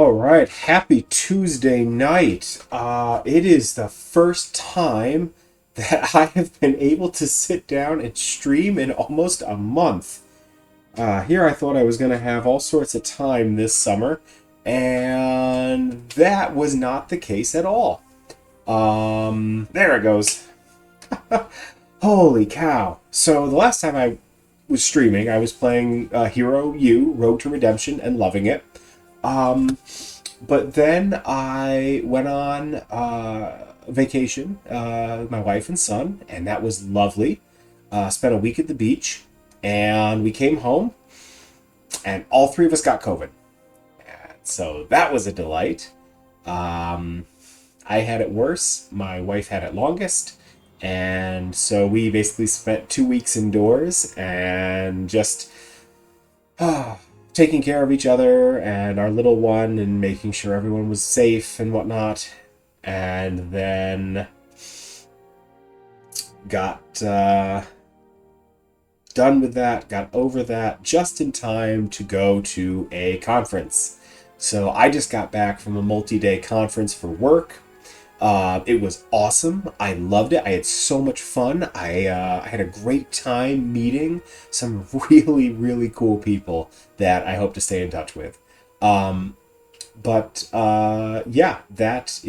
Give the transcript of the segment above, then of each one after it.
All right, happy Tuesday night. It is the first time that I have been able to sit down and stream in almost a month. Here I thought I was going to have all sorts of time this summer, and that was not the case at all. There it goes. Holy cow. So the last time I was streaming, I was playing Hero U, Road to Redemption, and loving it. Um, but then I went on vacation with my wife and son, and that was lovely. Spent a week at the beach, and we came home, and all three of us got COVID. And so that was a delight. Um, I had it worse. My wife had it longest. And so we basically spent 2 weeks indoors and just taking care of each other and our little one and making sure everyone was safe and whatnot. And then got done with that, got over that just in time to go to a conference. So I just got back from a multi-day conference for work. It was awesome. I loved it. I had so much fun. I had a great time meeting some really, really cool people that I hope to stay in touch with. Um, but yeah, that's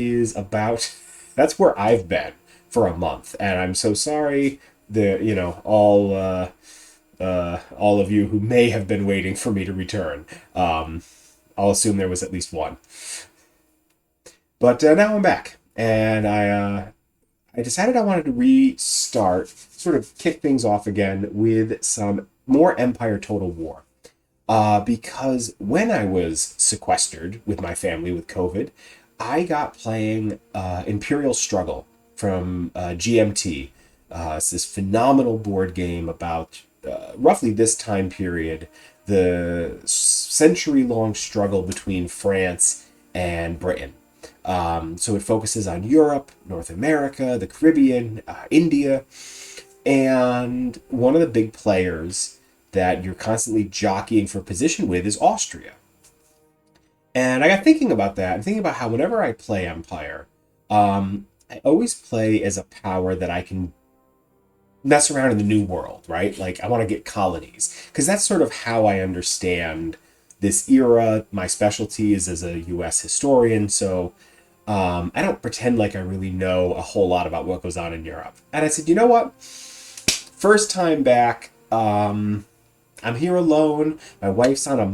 where I've been for a month, and I'm so sorry. All of you who may have been waiting for me to return. I'll assume there was at least one. But now I'm back, and I decided I wanted to restart, sort of kick things off again with some more Empire Total War. Because when I was sequestered with my family with COVID, I got playing Imperial Struggle from GMT. It's this phenomenal board game about roughly this time period, the century-long struggle between France and Britain. So it focuses on Europe, North America, the Caribbean, India, and one of the big players that you're constantly jockeying for position with is Austria. And I got thinking about that and thinking about how whenever I play Empire, I always play as a power that I can mess around in the new world, right? Like I want to get colonies because that's sort of how I understand this era. My specialty is as a US historian, so I don't pretend like I really know a whole lot about what goes on in Europe. And I said, you know what? First time back, I'm here alone. My wife's on a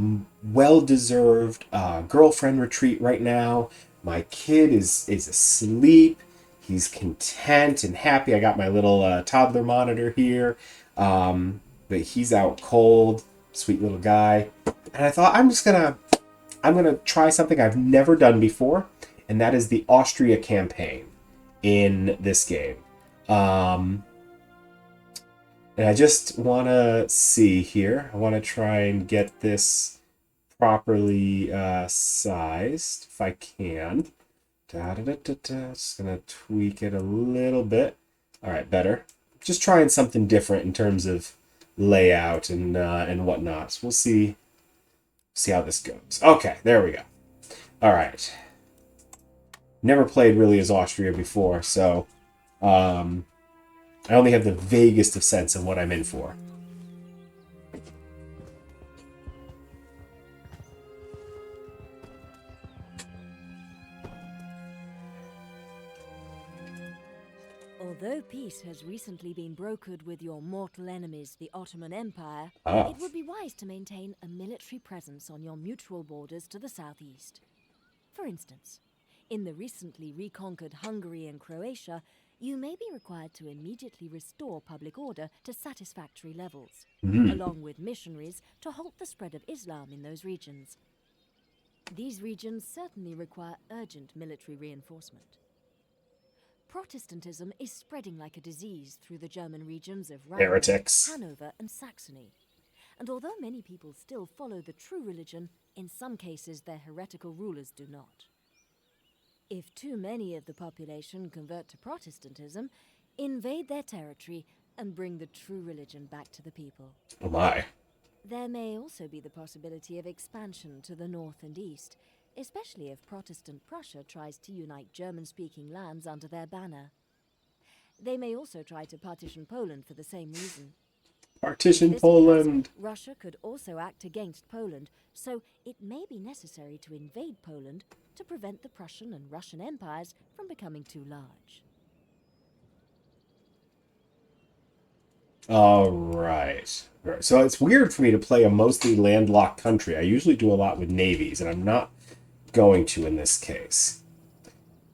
well-deserved girlfriend retreat right now. My kid is asleep. He's content and happy. I got my little toddler monitor here, but he's out cold. Sweet little guy. And I thought I'm gonna try something I've never done before, and that is the Austria campaign in this game. Um, and I just want to see here. I want to try and get this properly sized, if I can. Da, da, da, da, da. Just going to tweak it a little bit. All right, better. Just trying something different in terms of layout and whatnot. So we'll see how this goes. Okay, there we go. All right. Never played really as Austria before, so I only have the vaguest of sense of what I'm in for. Although peace has recently been brokered with your mortal enemies, the Ottoman Empire, Ah, it would be wise to maintain a military presence on your mutual borders to the southeast. For instance, in the recently reconquered Hungary and Croatia, you may be required to immediately restore public order to satisfactory levels, along with missionaries to halt the spread of Islam in those regions. These regions certainly require urgent military reinforcement. Protestantism is spreading like a disease through the German regions of Rhineland, heretics. Hanover, and Saxony. And although many people still follow the true religion, in some cases their heretical rulers do not. If too many of the population convert to Protestantism, invade their territory and bring the true religion back to the people. Oh my. There may also be the possibility of expansion to the north and east, especially if Protestant Prussia tries to unite German-speaking lands under their banner. They may also try to partition Poland for the same reason. Partition If this occurs, Poland. Russia could also act against Poland, so it may be necessary to invade Poland to prevent the Prussian and Russian empires from becoming too large. All right. So it's weird for me to play a mostly landlocked country. I usually do a lot with navies, and I'm not going to in this case.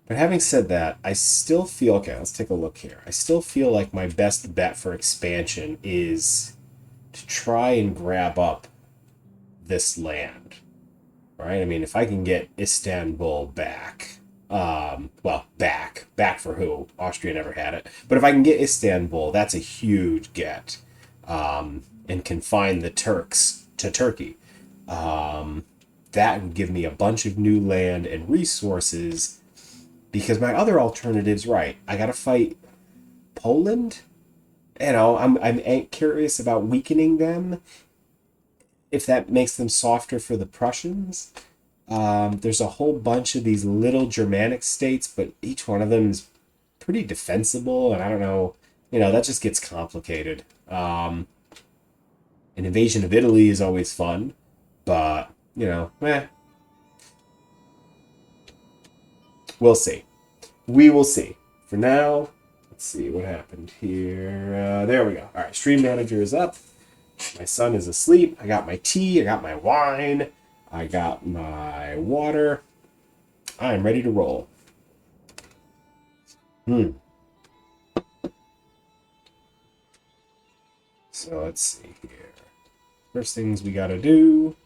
But having said that, I still feel... Okay, let's take a look here. I still feel like my best bet for expansion is to try and grab up this land. Right? I mean, if I can get Istanbul back... well, back for who? Austria never had it. But if I can get Istanbul, that's a huge get. And confine the Turks to Turkey. That would give me a bunch of new land and resources, because my other alternatives, right, I gotta fight Poland. You know, I'm curious about weakening them, if that makes them softer for the Prussians. There's a whole bunch of these little Germanic states, but each one of them is pretty defensible, and I don't know, you know, that just gets complicated. An invasion of Italy is always fun, but, you know, we'll see. We will see. For now, let's see what happened here. There we go. All right, Stream Manager is up. My son is asleep. I got my tea. I got my wine. I got my water. I am ready to roll. So let's see here. First things we gotta do.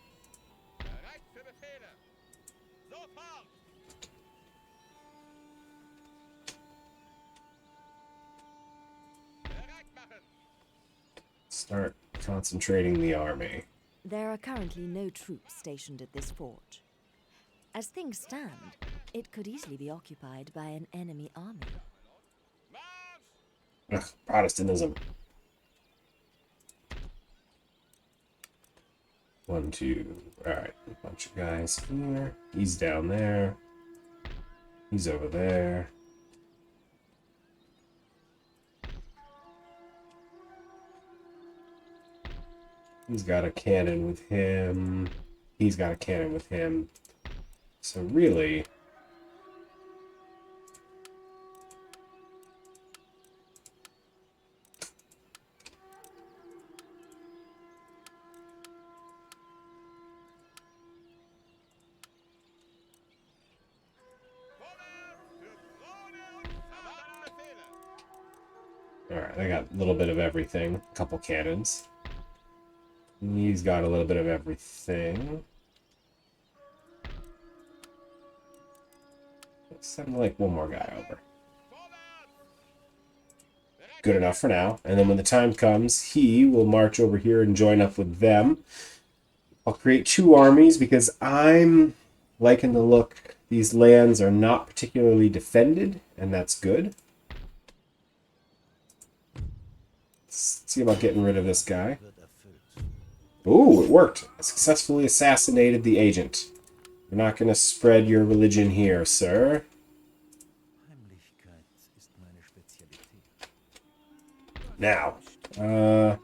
Start concentrating the army. There are currently no troops stationed at this fort. As things stand, it could easily be occupied by an enemy army. Ugh, Protestantism. 1, 2. Alright, a bunch of guys here. He's down there. He's over there. He's got a cannon with him. He's got a cannon with him. So really... Alright, I got a little bit of everything. A couple cannons. He's got a little bit of everything. Let's send like one more guy over. Good enough for now. And then when the time comes, he will march over here and join up with them. I'll create 2 armies because I'm liking the look. These lands are not particularly defended, and that's good. Let's see about getting rid of this guy. Ooh, it worked. I successfully assassinated the agent. We're not going to spread your religion here, sir. Now, 39%,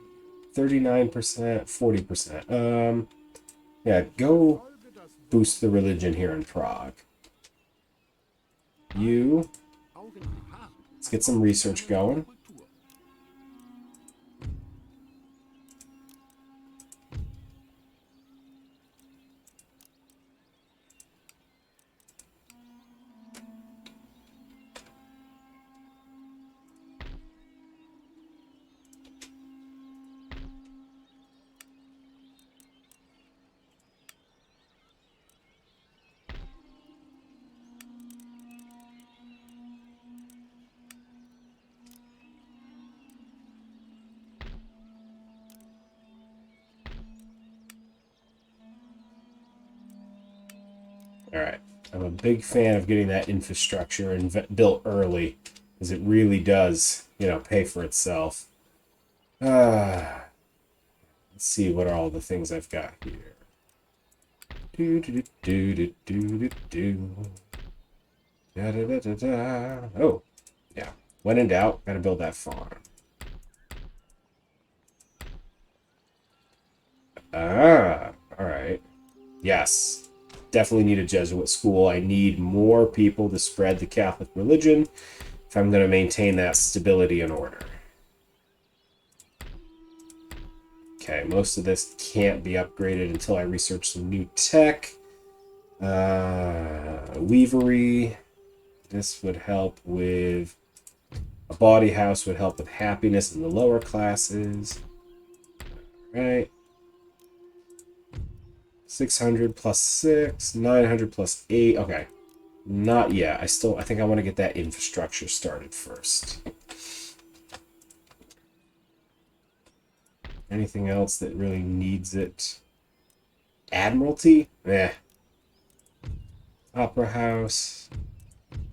40%. Yeah, go boost the religion here in Prague. You, let's get some research going. Alright, I'm a big fan of getting that infrastructure built early, because it really does, you know, pay for itself. Let's see what are all the things I've got here. Do do do do do do do. Da, da, da, da, da. Oh, yeah. When in doubt, gotta build that farm. Ah, all right. Yes, definitely need a Jesuit school. I need more people to spread the Catholic religion if I'm going to maintain that stability and order. Okay, most of this can't be upgraded until I research some new tech. Weavery. This would help with... A bawdy house would help with happiness in the lower classes. All right. 600 plus 6, 900 plus 8. Okay. Not yet. I think I want to get that infrastructure started first. Anything else that really needs it? Admiralty? Eh. Opera House.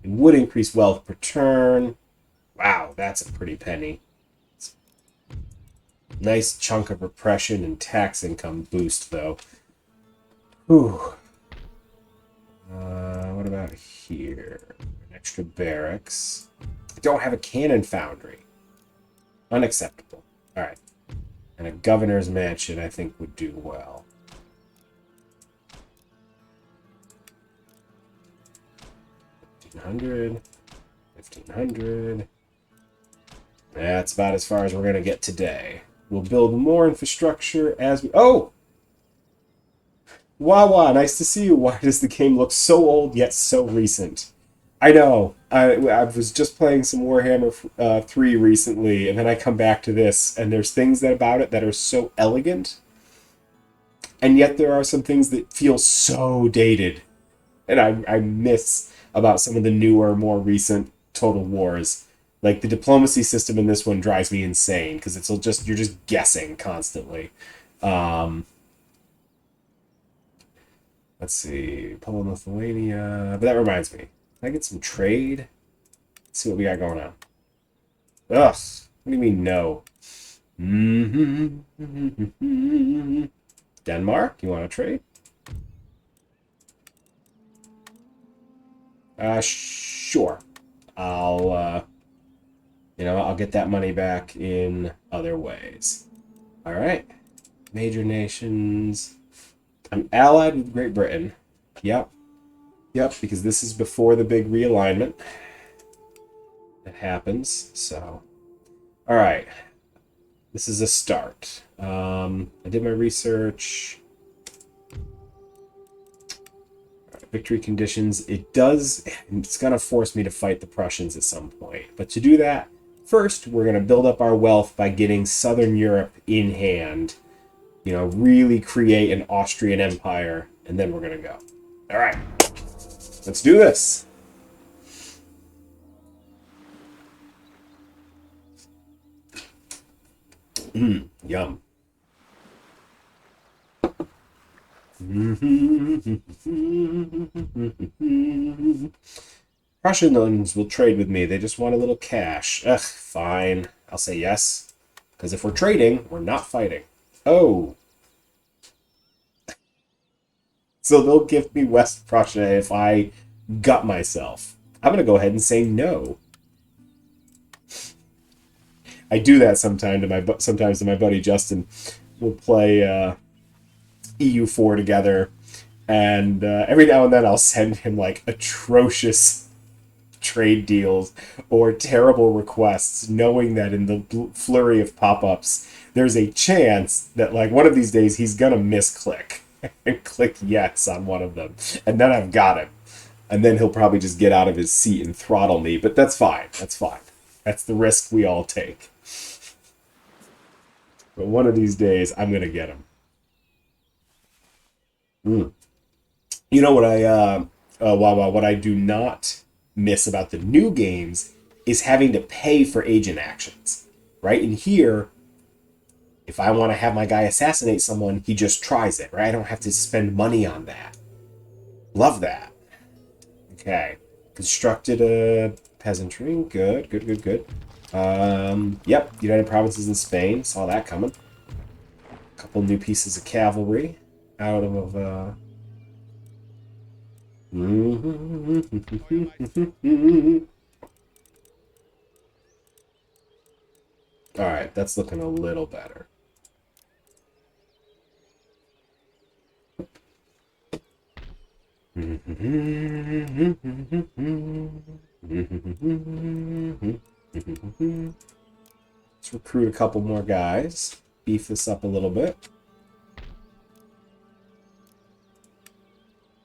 It would increase wealth per turn. Wow, that's a pretty penny. Nice chunk of repression and tax income boost, though. Whew. What about here? An extra barracks. I don't have a cannon foundry. Unacceptable. All right. And a governor's mansion, I think, would do well. $1,500. $1,500. That's about as far as we're going to get today. We'll build more infrastructure as we... Oh! Wawa, nice to see you. Why does the game look so old yet so recent? I know. I was just playing some Warhammer 3 recently, and then I come back to this, and there's things about it that are so elegant, and yet there are some things that feel so dated. And I miss about some of the newer, more recent Total Wars. Like, the diplomacy system in this one drives me insane, because you're just guessing constantly. Let's see, Poland, Lithuania. But that reminds me. Can I get some trade? Let's see what we got going on. Ugh. What do you mean no? Denmark, you want to trade? Sure. I'll get that money back in other ways. All right. Major nations. I'm allied with Great Britain. Yep. Yep, because this is before the big realignment that happens. So, all right. This is a start. I did my research. Victory conditions. It's going to force me to fight the Prussians at some point. But to do that, first, we're going to build up our wealth by getting Southern Europe in hand. Really create an Austrian empire, and then we're going to go. All right. Let's do this. Yum. Prussians will trade with me. They just want a little cash. Ugh, fine. I'll say yes. Because if we're trading, we're not fighting. Oh. So they'll give me West Prussia if I gut myself. I'm going to go ahead and say no. I do that sometimes to my buddy Justin. We'll play EU4 together, and every now and then I'll send him like atrocious trade deals or terrible requests, knowing that in the flurry of pop-ups, there's a chance that like one of these days he's gonna misclick and click yes on one of them, and then I've got him, and then he'll probably just get out of his seat and throttle me. But that's fine. That's fine. That's the risk we all take. But one of these days, I'm gonna get him. You know what what I do not miss about the new games is having to pay for agent actions, right? In here, if I want to have my guy assassinate someone, he just tries it, right? I don't have to spend money on that. Love that. Okay. Constructed a peasantry. Good, good, good, good. Yep, United Provinces in Spain. Saw that coming. A couple new pieces of cavalry out of All right, that's looking a little better. Let's recruit a couple more guys. Beef this up a little bit.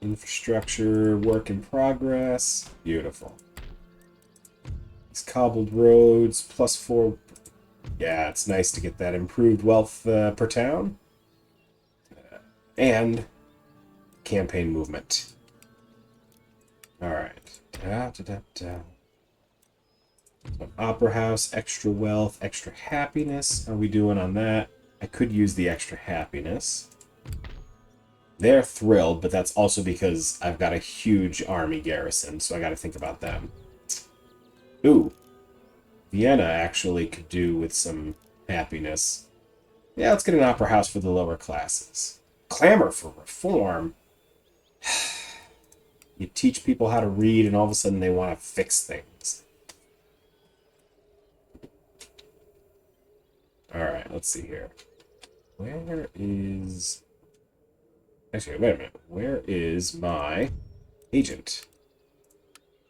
Infrastructure, work in progress. Beautiful. These cobbled roads, +4. Yeah, it's nice to get that improved wealth per town. And campaign movement. Alright. An opera house, extra wealth, extra happiness. How are we doing on that? I could use the extra happiness. They're thrilled, but that's also because I've got a huge army garrison, so I got to think about them. Ooh. Vienna actually could do with some happiness. Yeah, let's get an opera house for the lower classes. Clamor for reform? You teach people how to read, and all of a sudden they want to fix things. Alright, let's see here. Where is... Actually, wait a minute. Where is my agent?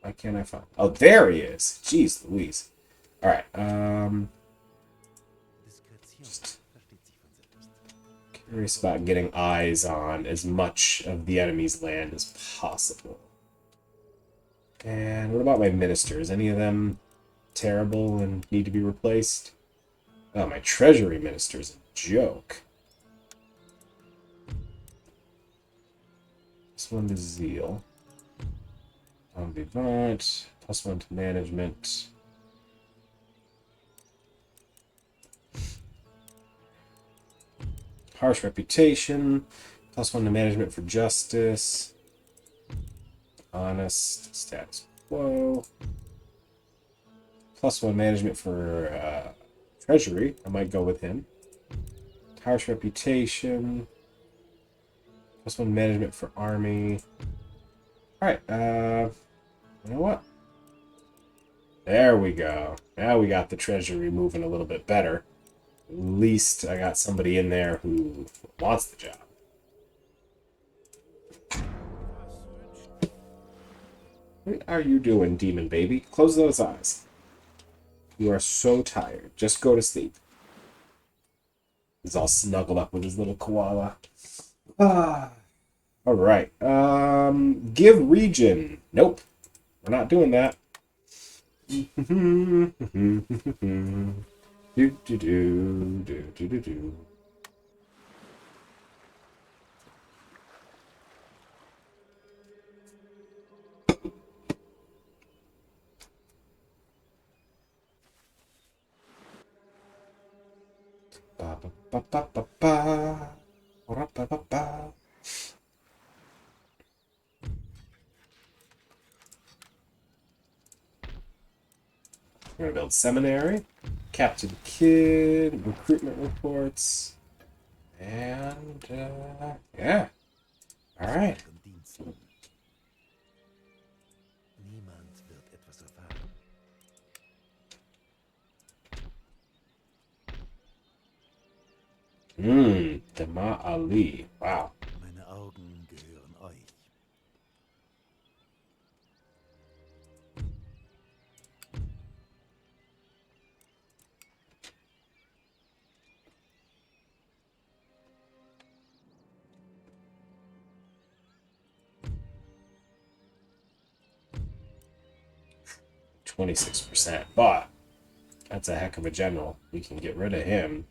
Why can't I find... Oh, there he is! Jeez Louise. Alright, just curious about getting eyes on as much of the enemy's land as possible. And what about my ministers? Any of them terrible and need to be replaced? Oh, my treasury minister's a joke. +1 to zeal. On Vivant. +1 to management. Harsh reputation. +1 to management for justice. Honest. Status quo. +1 management for treasury. I might go with him. Harsh reputation. +1 management for army. Alright, you know what? There we go. Now we got the treasury moving a little bit better. At least I got somebody in there who wants the job. What are you doing, demon baby? Close those eyes. You are so tired. Just go to sleep. He's all snuggled up with his little koala. Ah. All right. Give region. Nope. We're not doing that. do do do do do do do. Ba ba ba ba ba ba. Ba ba ba ba. We're gonna build seminary, Captain Kidd, recruitment reports, and yeah. All right. Dama Ali. Wow. Meine Augen gehören euch. %, but that's a heck of a general. We can get rid of him.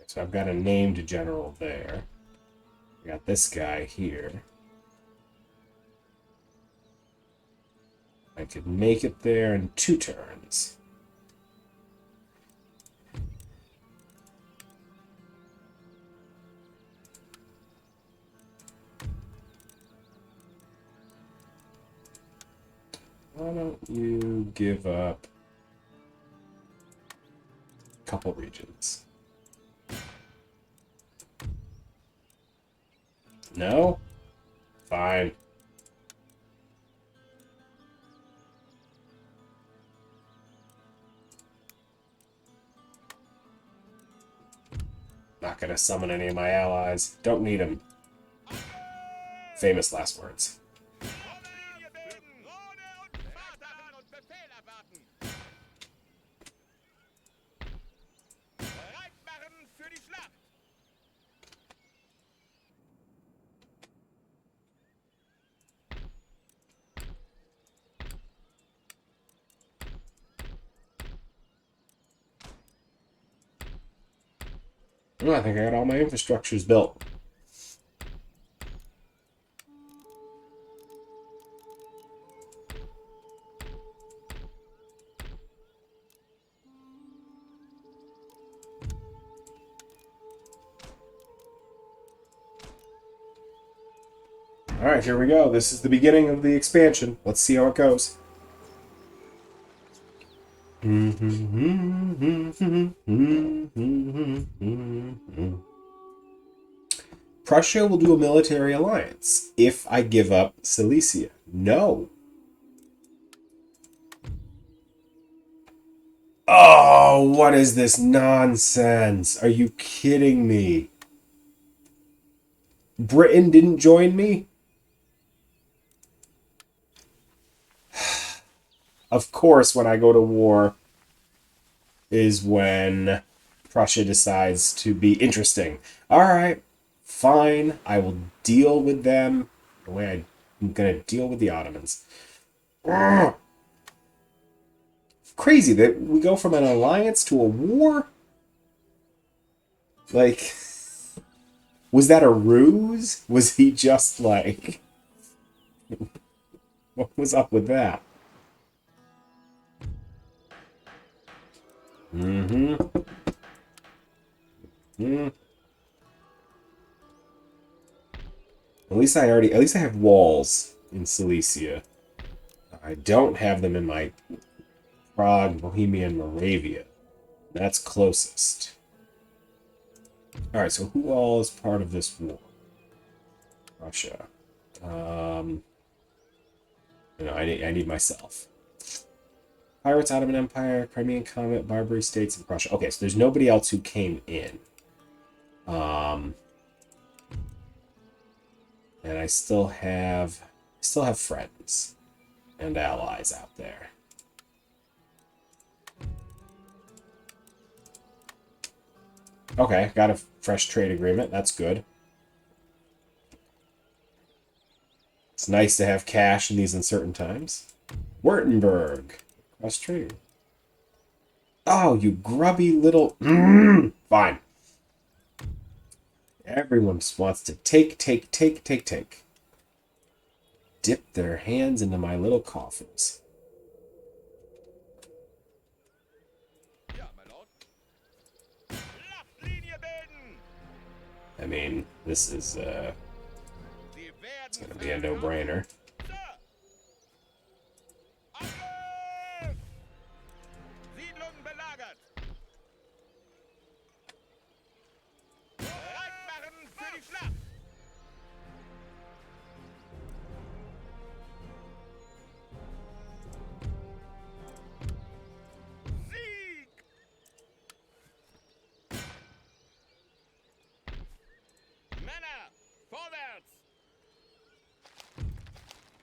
So I've got a named general there. I got this guy here. I could make it there in 2 turns. Why don't you give up couple regions. No? Fine. Not gonna summon any of my allies. Don't need them. Famous last words. Oh, I think I got all my infrastructures built. Alright, here we go. This is the beginning of the expansion. Let's see how it goes. Prussia will do a military alliance if I give up Silesia. No. Oh, what is this nonsense? Are you kidding me? Britain didn't join me? Of course, when I go to war is when Prussia decides to be interesting. Alright, fine. I will deal with them the way I'm going to deal with the Ottomans. Ugh. Crazy that we go from an alliance to a war? Like, was that a ruse? Was he just like... What was up with that? Mm-hmm. At least I have walls in Silesia. I don't have them in my Prague, Bohemia, and Moravia. That's closest. Alright, so who all is part of this war? Russia. I need myself. Pirates, Ottoman Empire, Crimean Comet, Barbary States, and Prussia. Okay, so there's nobody else who came in. And I still have friends and allies out there. Okay, got a fresh trade agreement. That's good. It's nice to have cash in these uncertain times. Württemberg. Cross trade. Oh, you grubby little... Fine. Everyone just wants to take. Dip their hands into my little coffers. I mean, this is, it's gonna be a no-brainer.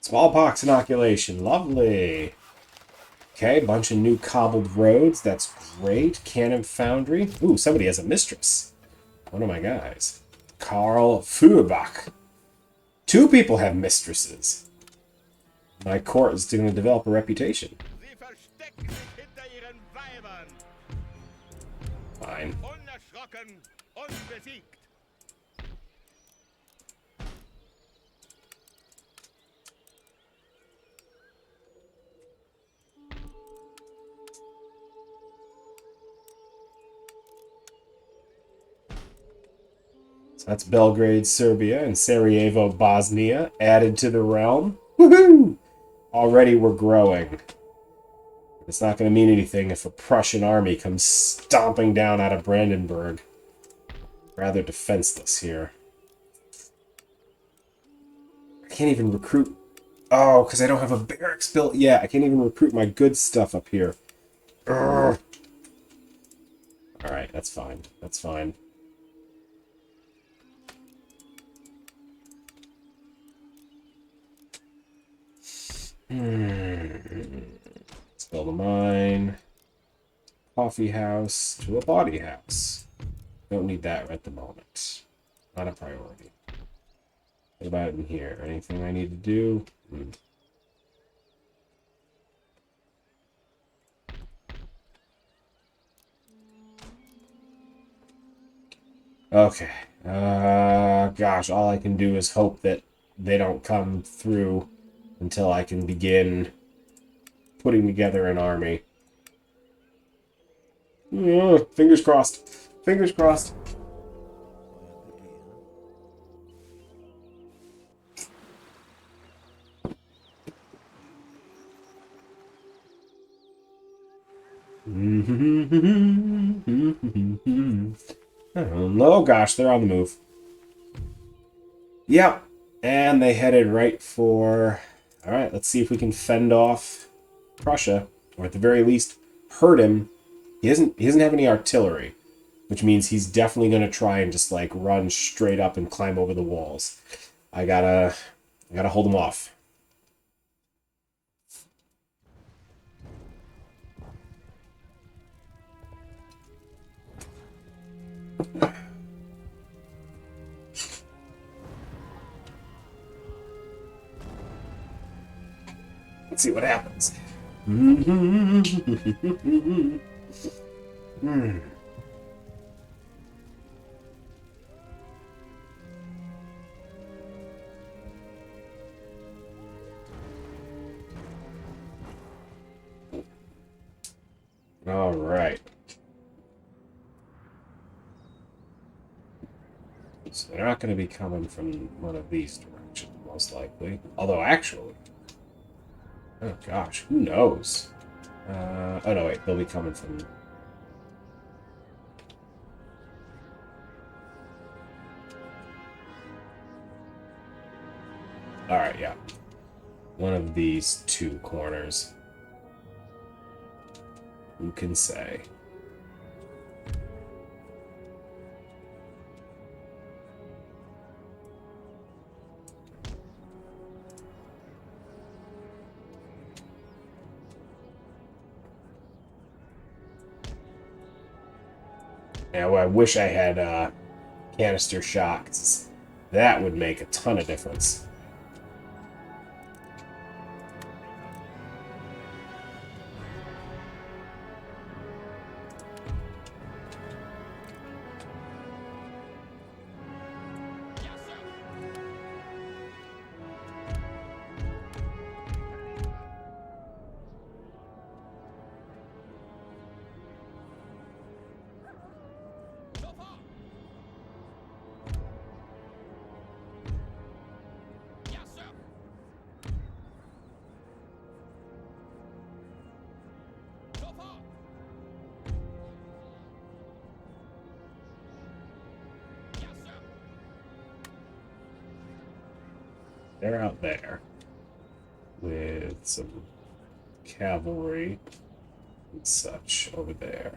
Smallpox inoculation. Lovely. Okay, bunch of new cobbled roads. That's great. Cannon foundry. Ooh, somebody has a mistress. One of my guys. Karl Feuerbach. 2 people have mistresses. My court is going to develop a reputation. Fine. So that's Belgrade, Serbia, and Sarajevo, Bosnia, added to the realm. Woohoo! Already we're growing. It's not going to mean anything if a Prussian army comes stomping down out of Brandenburg. Rather defenseless here. I can't even recruit... Oh, because I don't have a barracks built yet. I can't even recruit my good stuff up here. Alright, that's fine. That's fine. Let's build a mine. Coffee house to a body house. Don't need that at the moment. Not a priority. What about in here? Anything I need to do? Okay. Gosh, all I can do is hope that they don't come through until I can begin putting together an army. Fingers crossed. Fingers crossed. Oh gosh, they're on the move. Yep. And they headed right for... Alright, let's see if we can fend off Prussia. Or at the very least, hurt him. He doesn't have any artillery. Which means he's definitely going to try and just, like, run straight up and climb over the walls. I gotta hold him off. Let's see what happens. All right. So they're not going to be coming from one of these directions, most likely. Although, actually... Oh, gosh. Who knows? Oh, no, wait. They'll be coming from... Alright, yeah. One of these two corners. Who can say? Yeah, well, I wish I had canister shots. That would make a ton of difference. They're out there with some cavalry and such over there.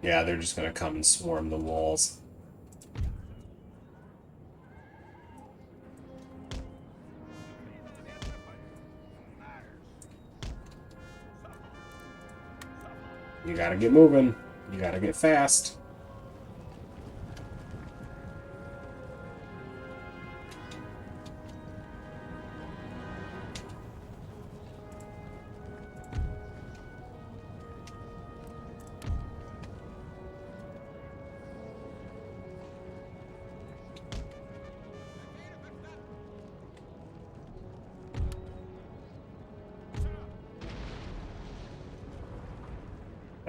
Yeah, they're just gonna come and swarm the walls. You gotta get moving. You gotta get fast.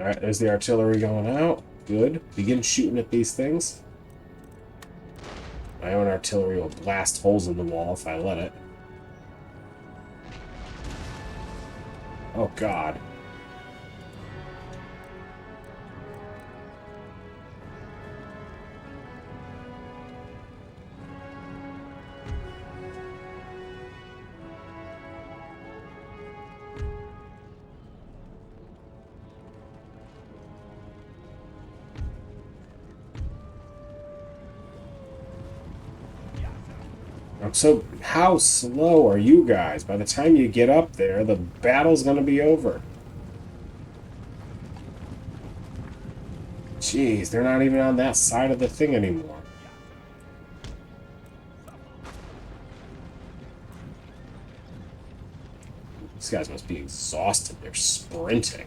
Alright, there's the artillery going out. Good. Begin shooting at these things. My own artillery will blast holes in the wall if I let it. Oh, God. So, how slow are you guys? By the time you get up there, the battle's gonna be over. Jeez, they're not even on that side of the thing anymore. These guys must be exhausted. They're sprinting.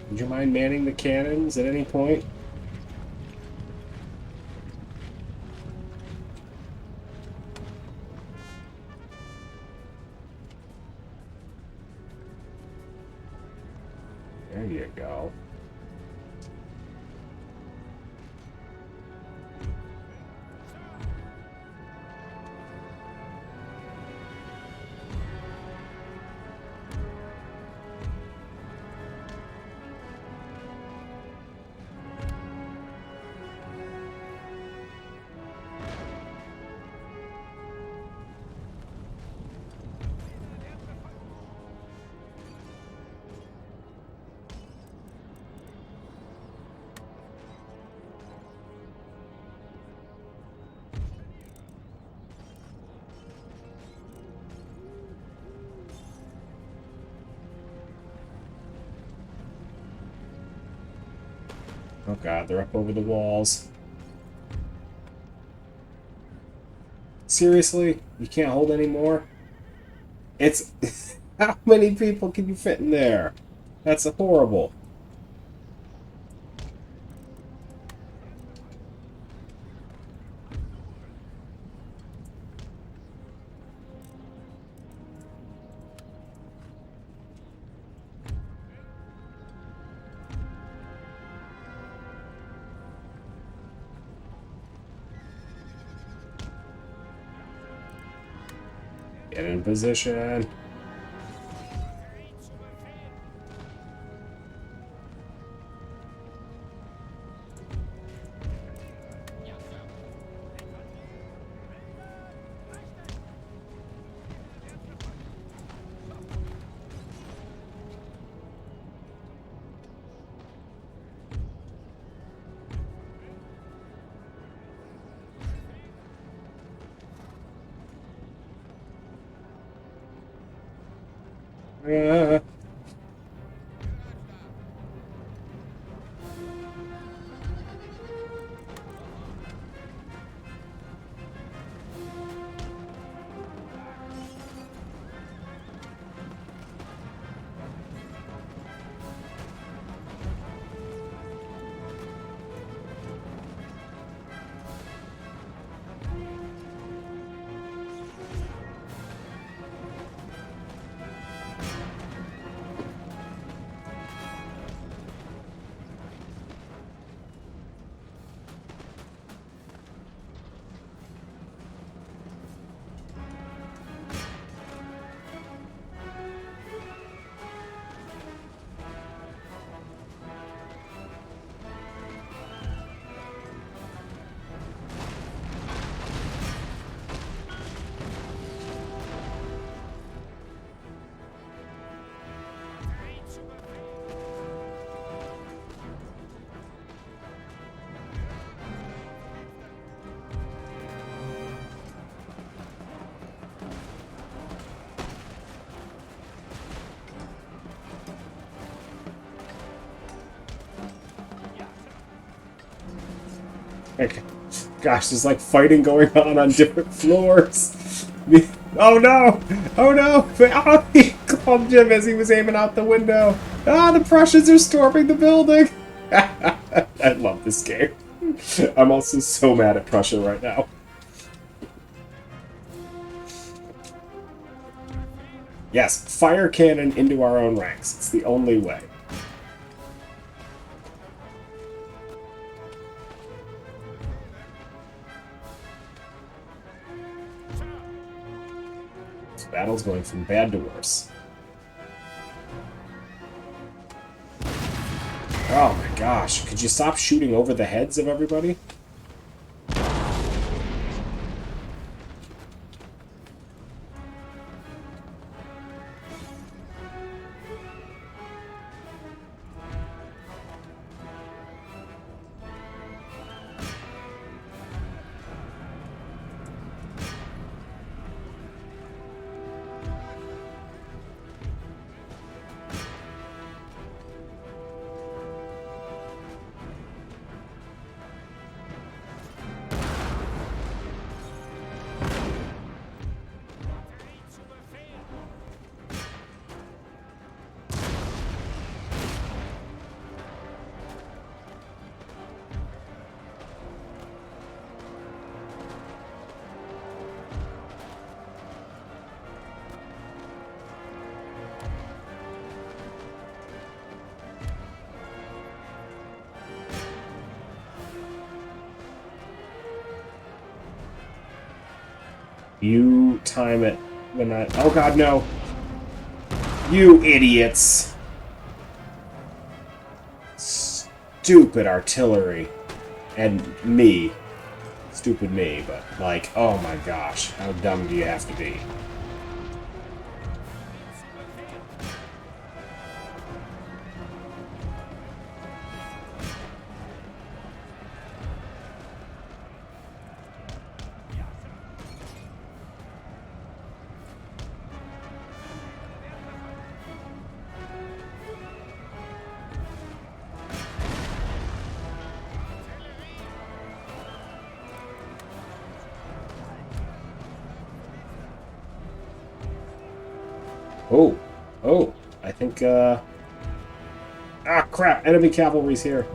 Would you mind manning the cannons at any point? There you go. Oh god, they're up over the walls. Seriously? You can't hold any more? It's... How many people can you fit in there? That's horrible. Get in position. Uh, Like, gosh, there's like fighting going on different floors. Oh no! Oh no! Oh, he clubbed him as he was aiming out the window. Ah, the Prussians are storming the building. I love this game. I'm also so mad at Prussia right now. Yes, fire cannon into our own ranks. It's the only way. This battle's going from bad to worse. Oh my gosh. Could you stop shooting over the heads of everybody? You time it when I... Oh god, no! You idiots! Stupid artillery. And me. Stupid me, but, like, oh my gosh. How dumb do you have to be? Oh. Oh. I think, Ah, crap! Enemy cavalry's here.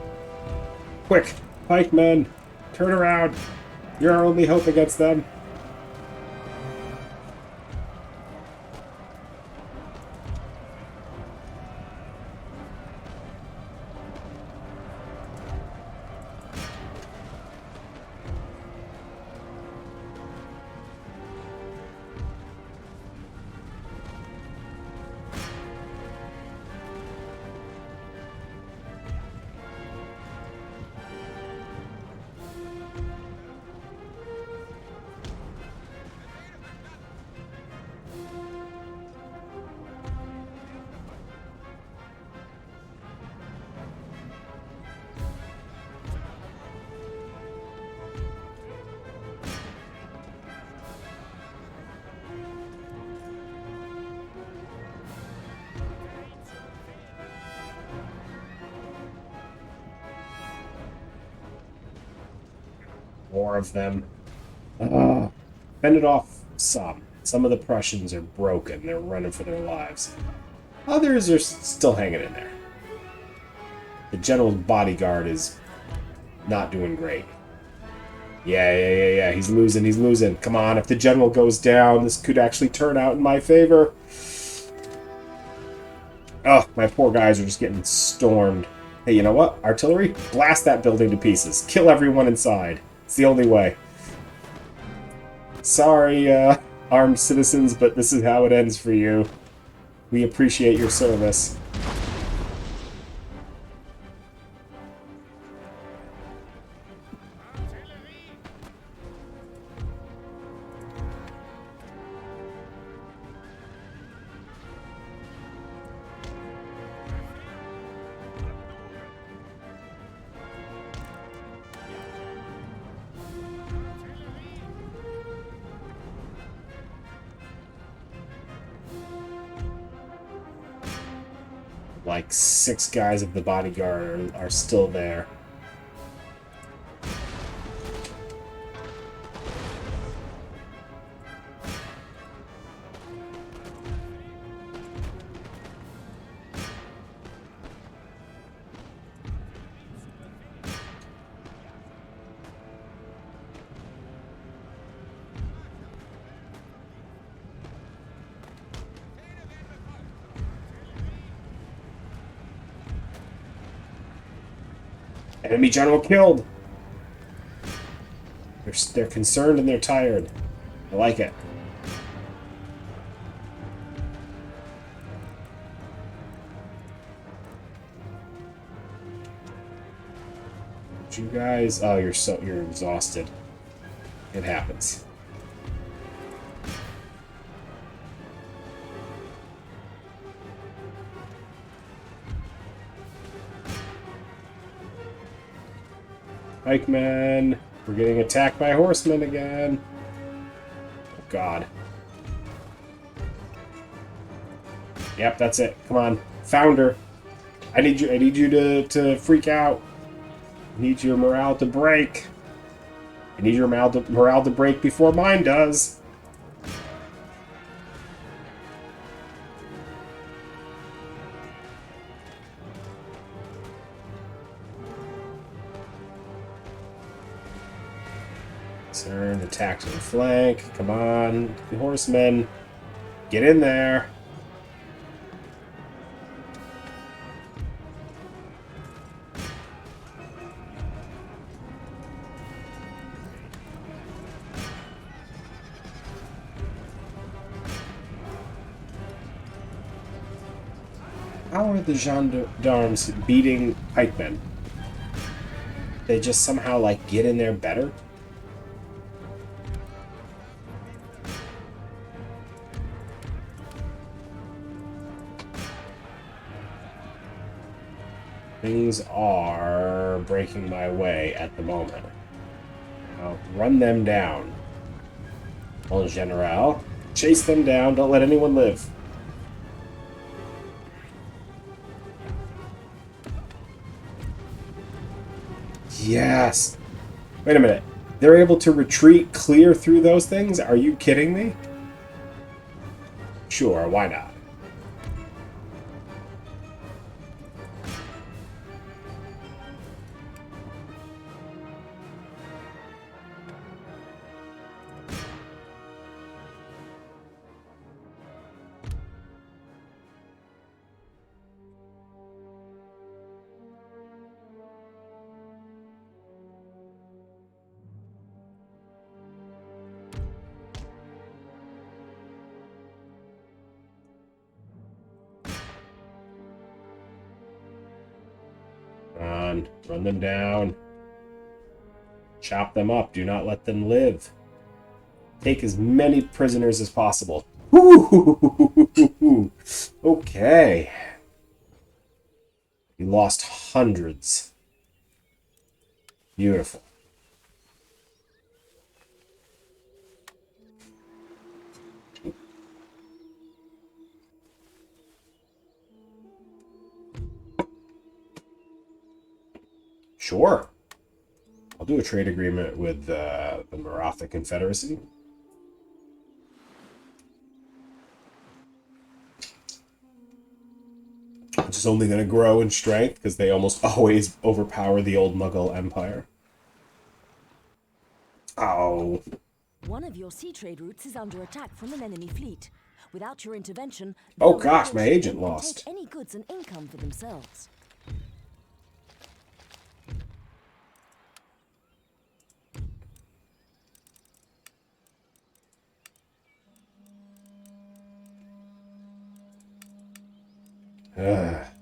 Quick! Pikemen! Turn around! You're our only hope against them. More of them. Fended off some. Some of the Prussians are broken. They're running for their lives. Others are still hanging in there. The general's bodyguard is not doing great. Yeah. He's losing. He's losing. Come on. If the general goes down, this could actually turn out in my favor. Oh, my poor guys are just getting stormed. Hey, you know what? Artillery? Blast that building to pieces. Kill everyone inside. It's the only way. Sorry, armed citizens, but this is how it ends for you. We appreciate your service. Like 6 guys of the bodyguard are still there. Enemy general killed. They're concerned and they're tired. I like it. But you guys, oh, you're exhausted. It happens. Pikemen, we're getting attacked by horsemen again. Oh God. Yep, that's it. Come on, Founder. I need you to freak out. I need your morale to break. I need your morale to break before mine does. Turn, attack to the flank. Come on, the horsemen. Get in there. How are the gendarmes beating pikemen? They just somehow, like, get in there better? Things are breaking my way at the moment. I'll run them down. En General. Chase them down. Don't let anyone live. Yes. Wait a minute. They're able to retreat clear through those things? Are you kidding me? Sure, why not? Run them down. Chop them up. Do not let them live. Take as many prisoners as possible. Okay. You lost hundreds. Beautiful. Sure. I'll do a trade agreement with the Maratha Confederacy. Which is only going to grow in strength because they almost always overpower the old Mughal Empire. Oh. One of your sea trade routes is under attack from an enemy fleet. Without your intervention, Oh gosh, my agent can lost. take any goods and income for themselves.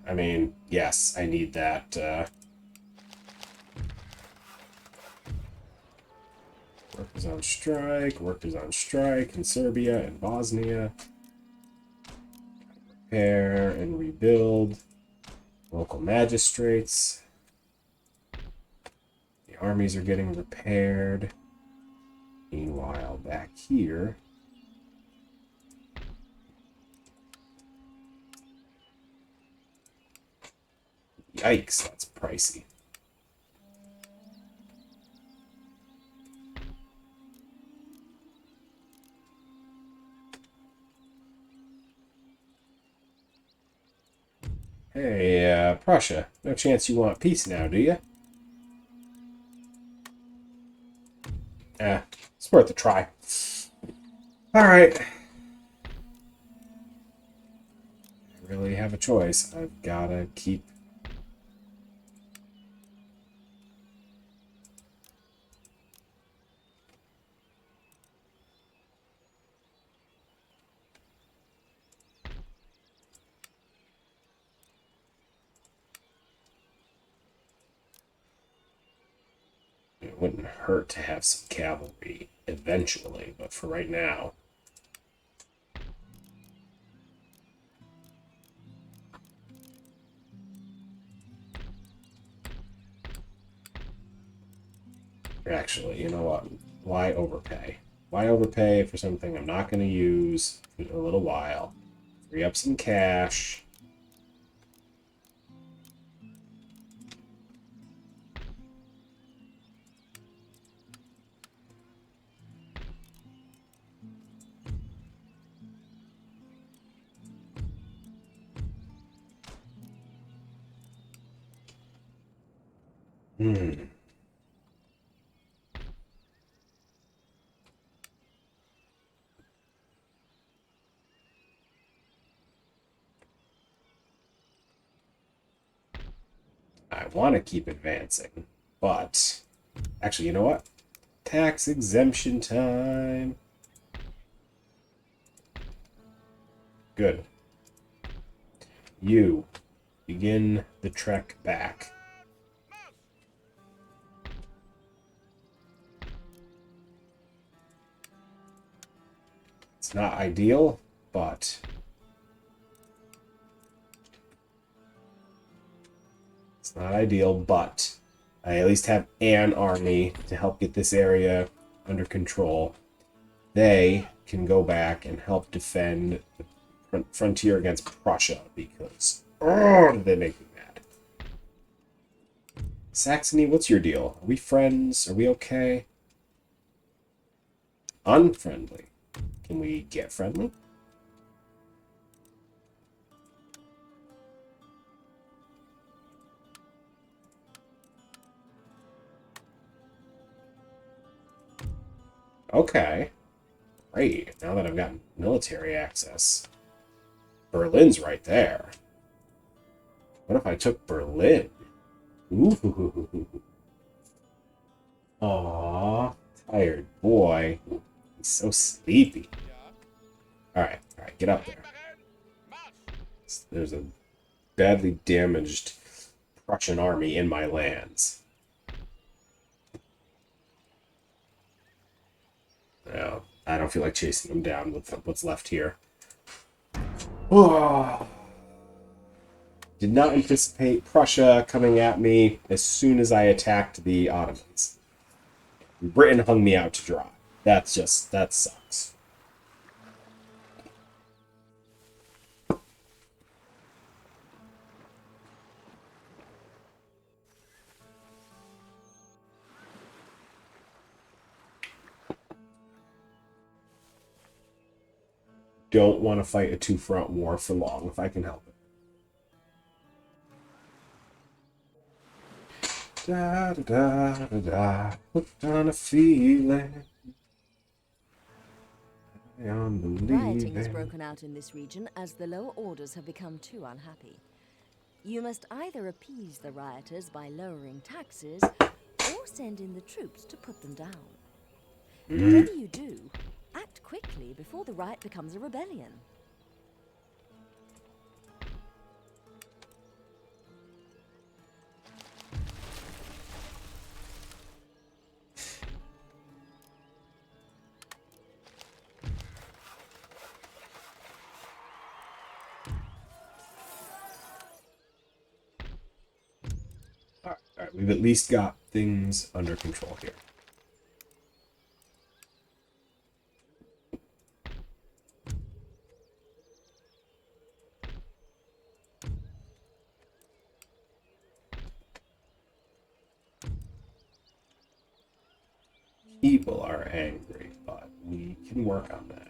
I mean, yes, I need that. Workers on strike. Workers on strike in Serbia and Bosnia. Repair and rebuild. Local magistrates. The armies are getting repaired. Meanwhile, back here... Yikes, that's pricey. Hey, Prussia, no chance you want peace now, do you? It's worth a try. Alright. I really have a choice. I've gotta keep wouldn't hurt to have some cavalry eventually, but for right now. Actually, you know what? Why overpay? Why overpay for something I'm not going to use for a little while? Free up some cash. I want to keep advancing, but actually, you know what? Tax exemption time. Good. You begin the trek back. It's not ideal, but I at least have an army to help get this area under control. They can go back and help defend the frontier against Prussia because they make me mad. Saxony, what's your deal? Are we friends? Are we okay? Unfriendly. Can we get friendly? Okay. Great. Now that I've got military access. Berlin's right there. What if I took Berlin? Ooh. Aw. Tired boy. He's so sleepy. Alright, get up there. There's a badly damaged Prussian army in my lands. No, I don't feel like chasing them down with what's left here. Oh. Did not anticipate Prussia coming at me as soon as I attacked the Ottomans. Britain hung me out to dry. That sucks. Don't want to fight a two-front war for long if I can help it. Da da da da da. Hooked on a feeling. Rioting has broken out in this region as the lower orders have become too unhappy. You must either appease the rioters by lowering taxes or send in the troops to put them down. Whatever you do, act quickly before the riot becomes a rebellion. All right, we've at least got things under control here. People are angry, but we can work on that.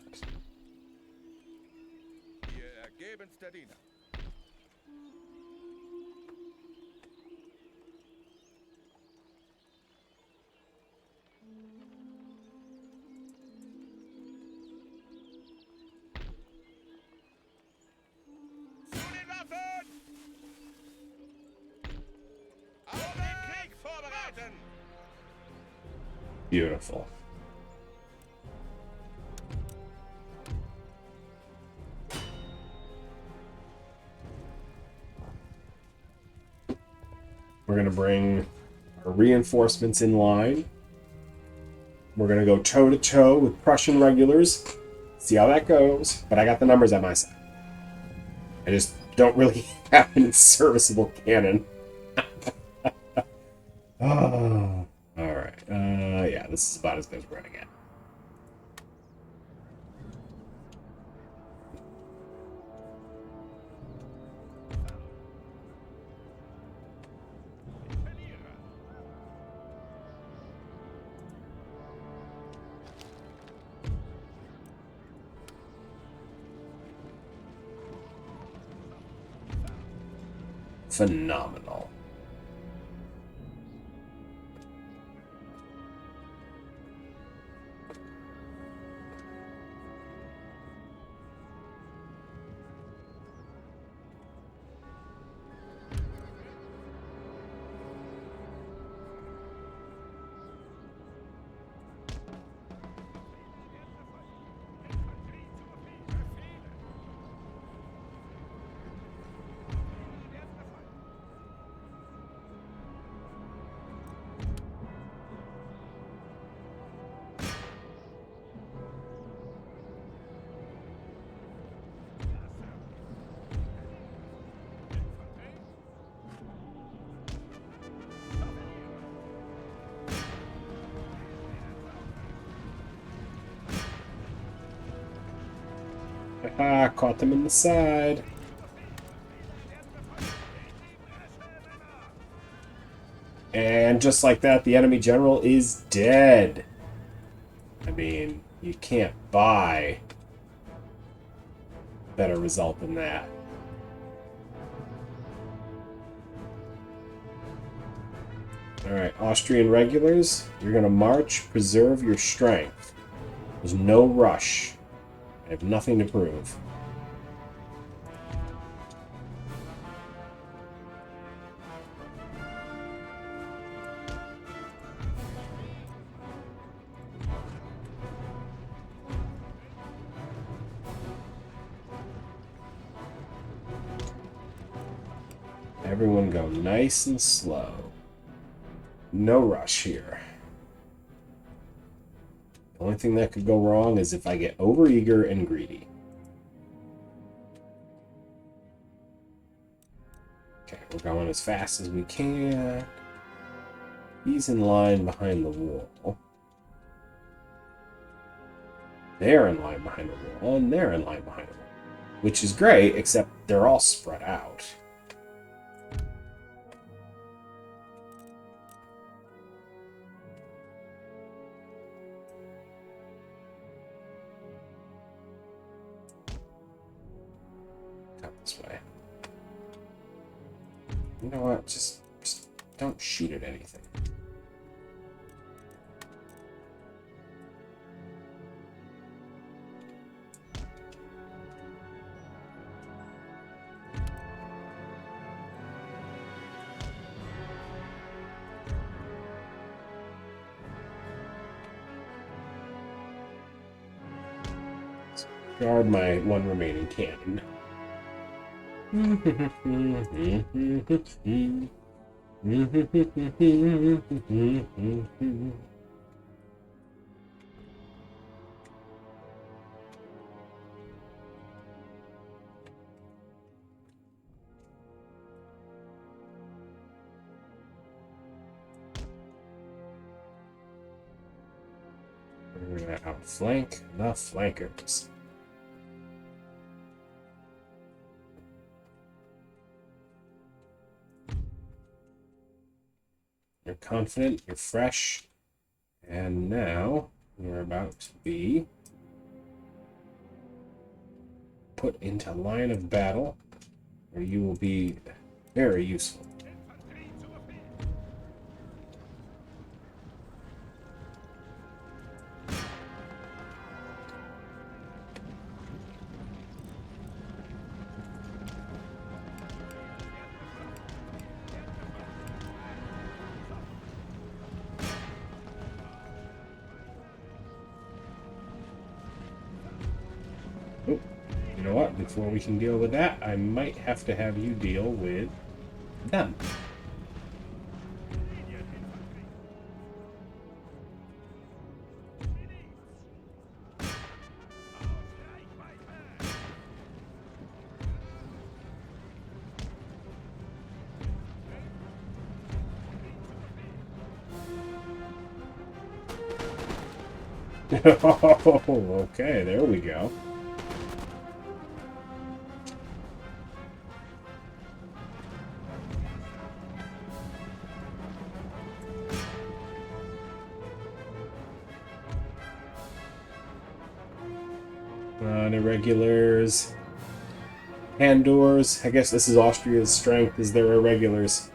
Beautiful. We're going to bring our reinforcements in line. We're going to go toe-to-toe with Prussian regulars. See how that goes. But I got the numbers at my side. I just don't really have any serviceable cannon. Oh, alright. Yeah, this is about as good as we're going to get. Phenomenal. Haha, caught them in the side. And just like that, the enemy general is dead. I mean, you can't buy a better result than that. Alright, Austrian regulars, you're going to march, preserve your strength. There's no rush. I have nothing to prove. Everyone go nice and slow. No rush here. The only thing that could go wrong is if I get overeager and greedy. Okay, we're going as fast as we can. He's in line behind the wall. They're in line behind the wall, and they're in line behind the wall. Which is great, except they're all spread out. This way. You know what? Just don't shoot at anything. Guard my one remaining cannon. We're going to outflank the flankers. You're confident, you're fresh, and now you're about to be put into line of battle, where you will be very useful. You know what? Before we can deal with that, I might have to have you deal with them. Oh, okay, there we go. Irregulars. Handors. I guess this is Austria's strength, is their irregulars.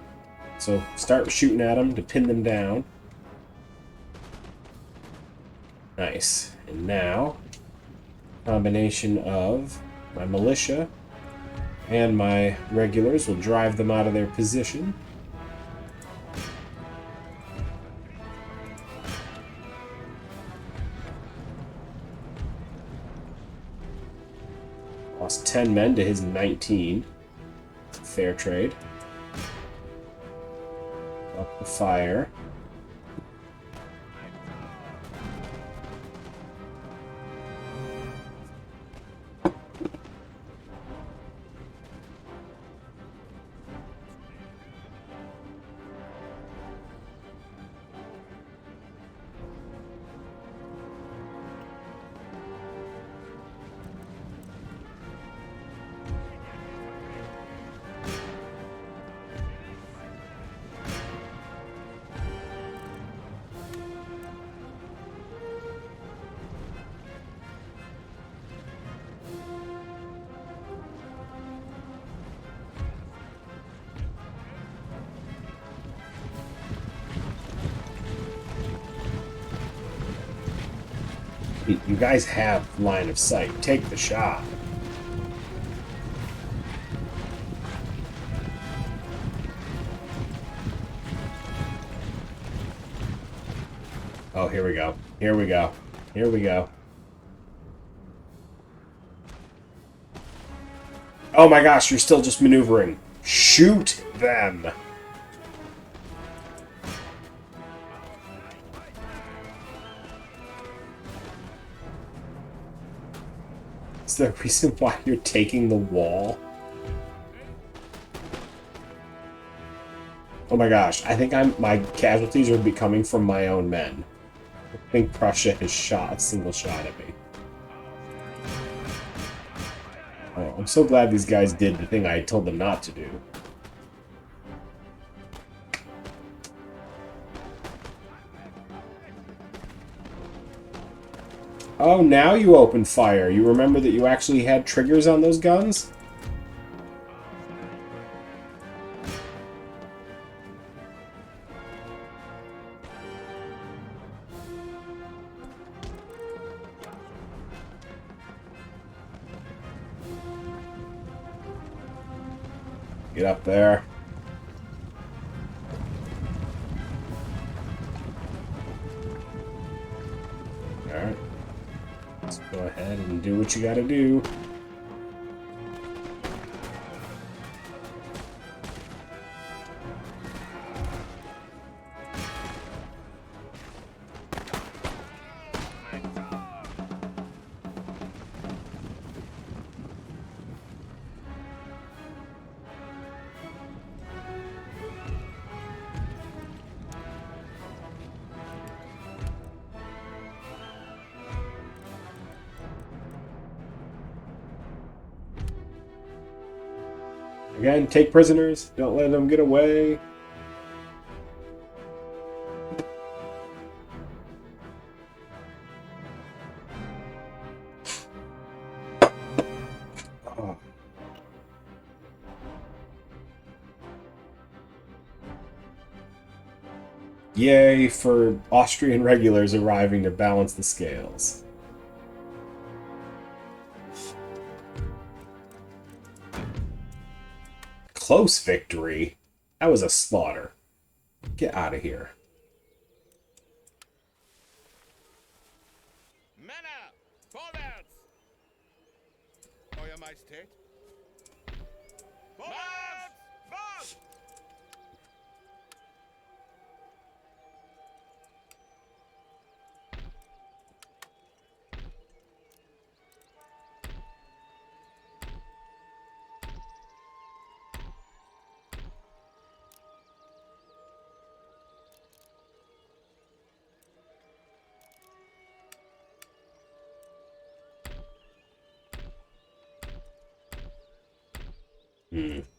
So start shooting at them to pin them down. Nice. And now, combination of my militia and my regulars will drive them out of their position. Lost 10 men to his 19. Fair trade. Up the fire. You guys have line of sight. Take the shot. Oh, here we go. Here we go. Here we go. Oh my gosh, you're still just maneuvering. Shoot them! Is there a reason why you're taking the wall? Oh my gosh, I think my casualties are becoming from my own men. I think Prussia has shot a single shot at me. Oh, I'm so glad these guys did the thing I told them not to do. Oh, now you open fire. You remember that you actually had triggers on those guns? Get up there. Alright. Let's go ahead and do what you gotta do. Again, take prisoners. Don't let them get away. Oh. Yay for Austrian regulars arriving to balance the scales. Close victory? That was a slaughter. Get out of here. Männer, vorwärts! Euer Majestät? Vorwärts! Was?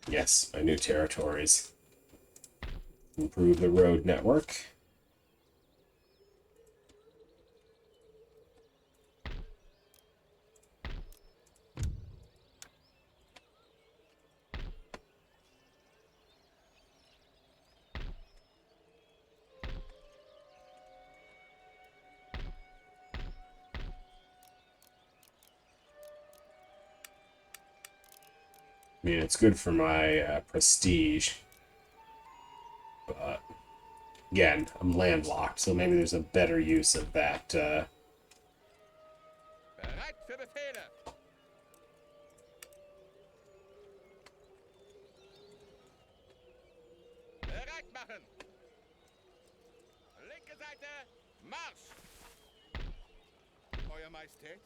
Yes, my new territories. Improve the road network. I mean, it's good for my prestige, but again, I'm landlocked, so maybe there's a better use of that. Bereit für Befehle. Bereit machen. Linke Seite, Marsch. Euer Majestät.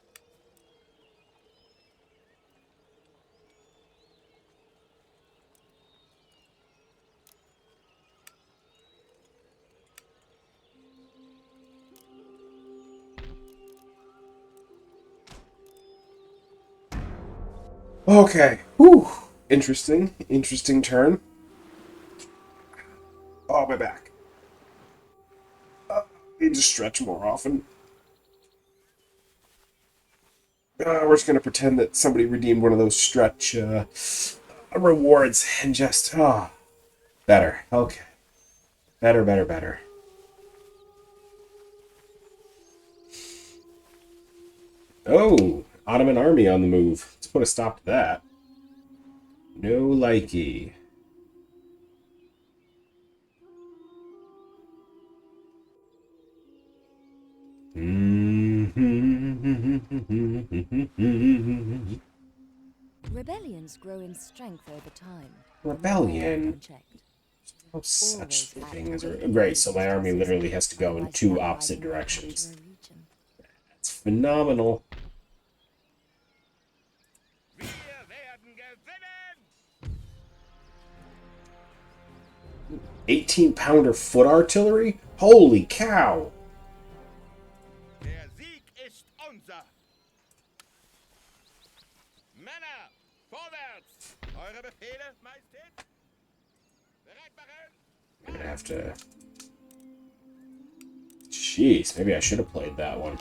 Okay. Whew. Interesting. Interesting turn. Oh, my back. Need to stretch more often. We're just gonna pretend that somebody redeemed one of those stretch rewards and just better. Okay, better, better, better. Oh, Ottoman army on the move. Let's put a stop to that. No likey. Rebellions grow in strength over time. Rebellion. Unchecked. No such Always act thing as a quickly great. and So my army resist literally has to go in by two opposite stabilizing or capturing directions. a region. That's phenomenal. Wir werden gewinnen. 18-pounder foot artillery? Holy cow! Der Sieg ist unser. Männer, vorwärts. Eure Befehle, Majestät. Bereit machen. I'm gonna have to. Jeez, maybe I should have played that one.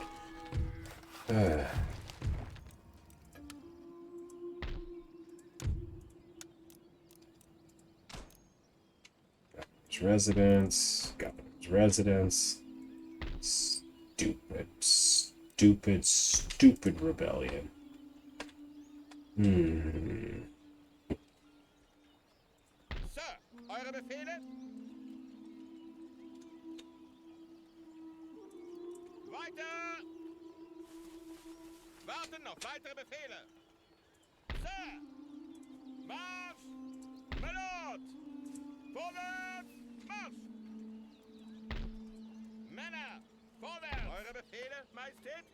Residence, governor's residence. Stupid, stupid, stupid rebellion. Sir, eure Befehle. Weiter. Warten noch weitere Befehle. Sir. Marsch. Melot. Vorwärts. Marsch. Männer, vorwärts. Eure Befehle, Majestät.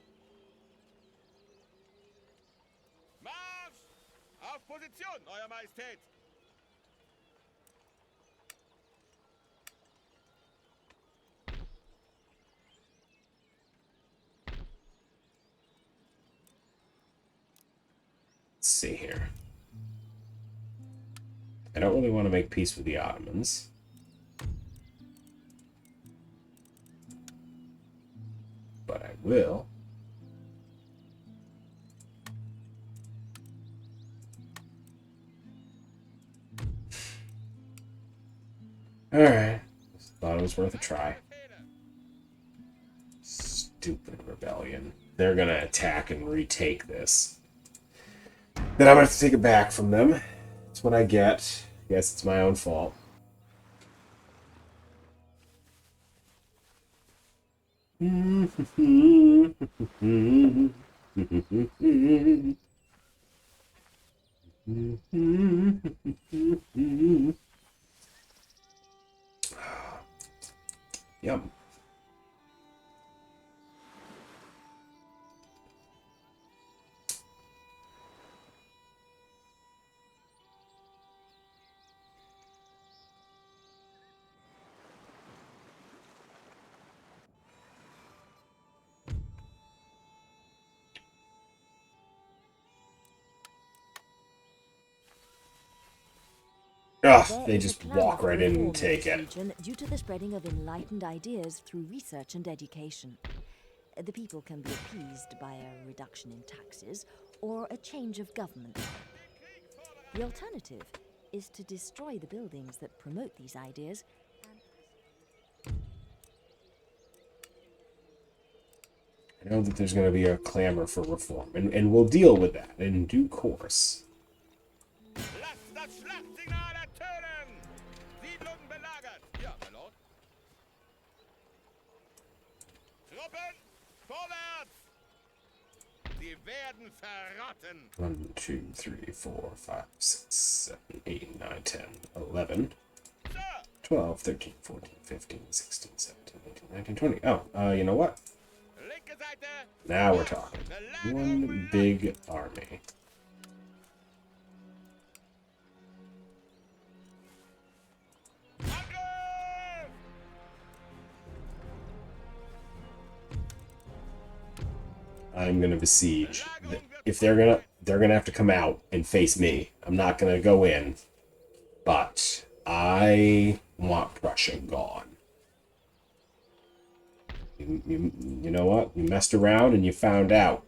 Marsch. Auf Position, Euer Majestät. Let's see here. I don't really want to make peace with the Ottomans. But I will. Alright. Thought it was worth a try. Stupid rebellion. They're gonna attack and retake this. Then I'm gonna have to take it back from them. That's what I get. Guess it's my own fault. Yum. Ugh, There they is a just clamor walk for right in reform and take this it. region due to the spreading of enlightened ideas through research and education. The people can be appeased by a reduction in taxes or a change of government. The alternative is to destroy the buildings that promote these ideas and I know that there's going to be a clamor for reform, and we'll deal with that in due course. Lasst das Schlachtsignal ertönen! Siedlung belagert! Ja, my lord. Truppen, vorwärts! Sie werden verrotten! 1, 2, 3, 4, 5, 6, 7, 8, 9, 10, 11, Sir! 12, 13, 14, 15, 16, 17, 18, 19, 20. Oh, you know what? Linke Seite! Now we're Marsch! talking. Belagerung One bewaffnet! big army. Angriff! I'm gonna besiege. If they're gonna have to come out and face me. I'm not gonna go in, but I want Prussia gone. You know what? You messed around and you found out.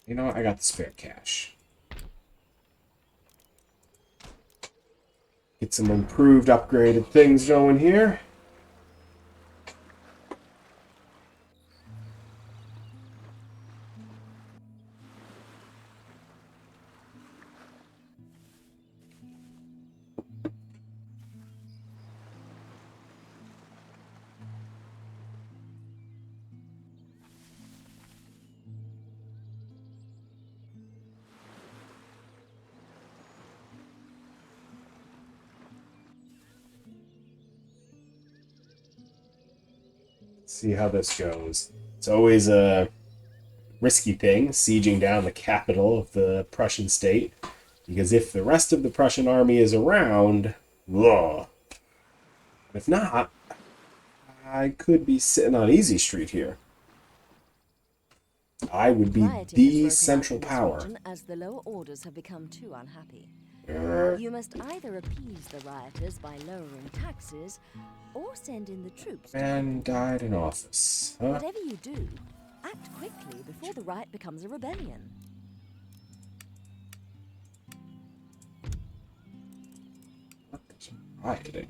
You know what? I got the spare cash. Get some improved, upgraded things going here. See how this goes. It's always a risky thing, sieging down the capital of the Prussian state, because if the rest of the Prussian army is around, ugh. If not, I could be sitting on easy street here. I would be rioting has the broken out central in this power. region as the lower orders have become too unhappy. Grr. You must either appease the rioters by lowering taxes or send in the troops. Man died in office. Huh? Whatever you do, act quickly before the riot becomes a rebellion. What is rioting?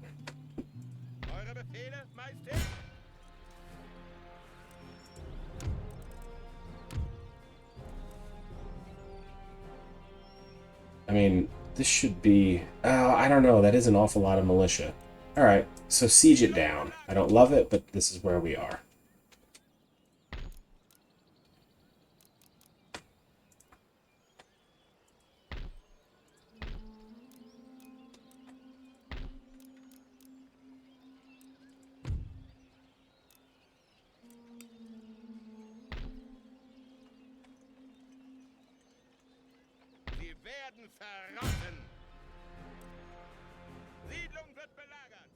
Eure Befehle, Majestät! I mean, this should be... Oh, I don't know. That is an awful lot of militia. Alright, so siege it down. I don't love it, but this is where we are. Sie werden verrotten! Siedlung wird belagert!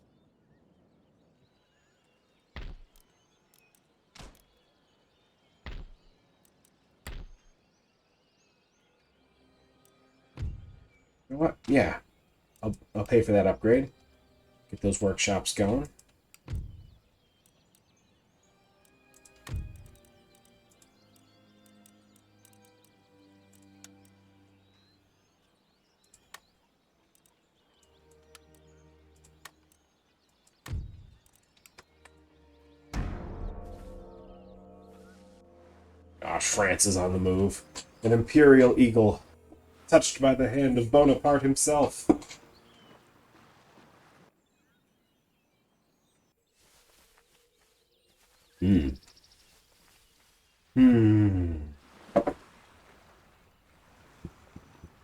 You know what? Yeah. I'll pay for that upgrade. Get those workshops going. Gosh, France is on the move. An imperial eagle, touched by the hand of Bonaparte himself. Hmm. Hmm.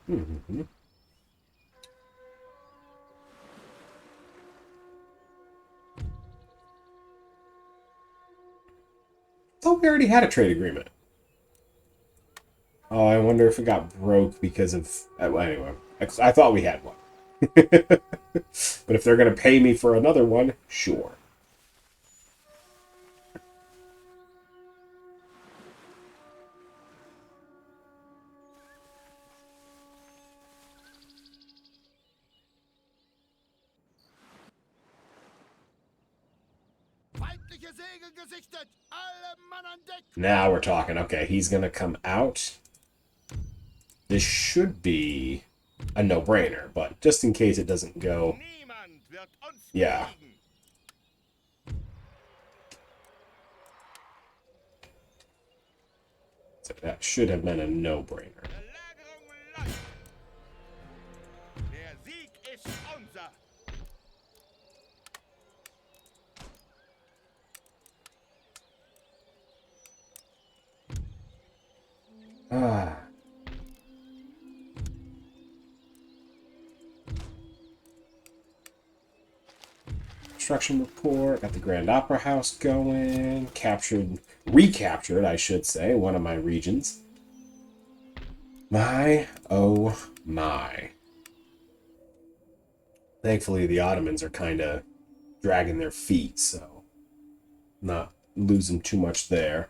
Hmm. thought we already had a trade agreement. Oh, I wonder if it got broke because of... well, anyway, I thought we had one. But if they're going to pay me for another one, sure. Feindliche Segel gesichtet! Alle Mann an Deck! Now we're talking. Okay, he's going to come out. This should be a no-brainer, but just in case it doesn't go... Niemand wird uns Yeah. besiegen. So that should have been a no-brainer. Belagerung läuft. Der Sieg ist unser. Ah. Construction report. Got the Grand Opera House going. Recaptured, I should say, one of my regions. My, oh my. Thankfully, the Ottomans are kind of dragging their feet, so not losing too much there.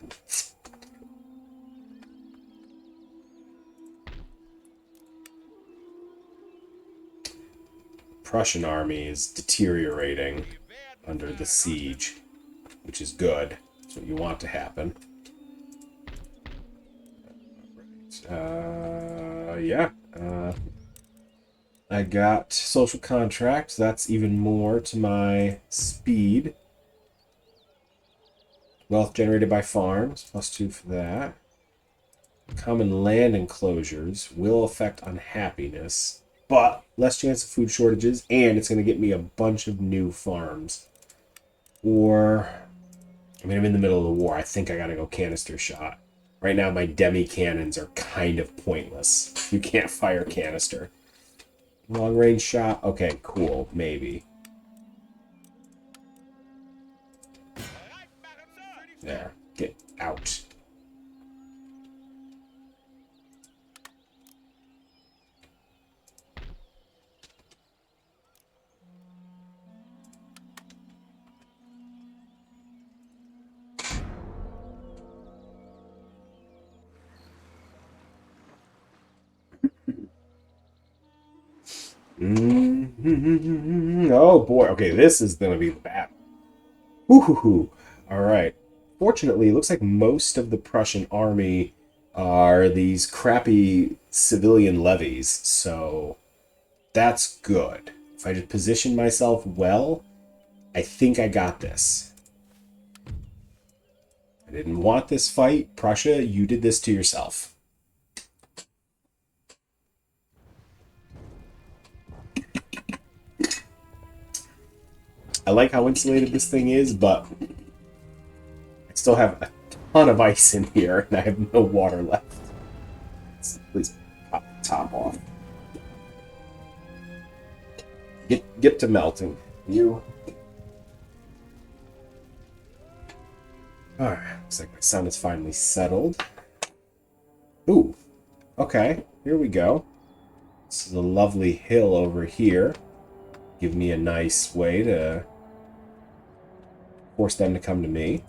Prussian army is deteriorating under the siege, which is good. That's what you want to happen. Yeah. I got social contract. That's even more to my speed. Wealth generated by farms, +2 for that. Common land enclosures will affect unhappiness, but less chance of food shortages, and it's going to get me a bunch of new farms. Or, I mean, I'm in the middle of the war. I think I got to go canister shot. Right now, my demi cannons are kind of pointless. You can't fire canister. Long range shot? Okay, cool. Maybe. There. Get out. Oh boy. Okay, this is going to be bad. Woohoo! All right. Fortunately, it looks like most of the Prussian army are these crappy civilian levies, so that's good. If I just position myself well, I think I got this. I didn't want this fight. Prussia, you did this to yourself. I like how insulated this thing is, but I still have a ton of ice in here, and I have no water left. Please pop the top off. Get to melting. You. Alright, looks like my sun is finally settled. Ooh, okay, here we go. This is a lovely hill over here. Give me a nice way to force them to come to me.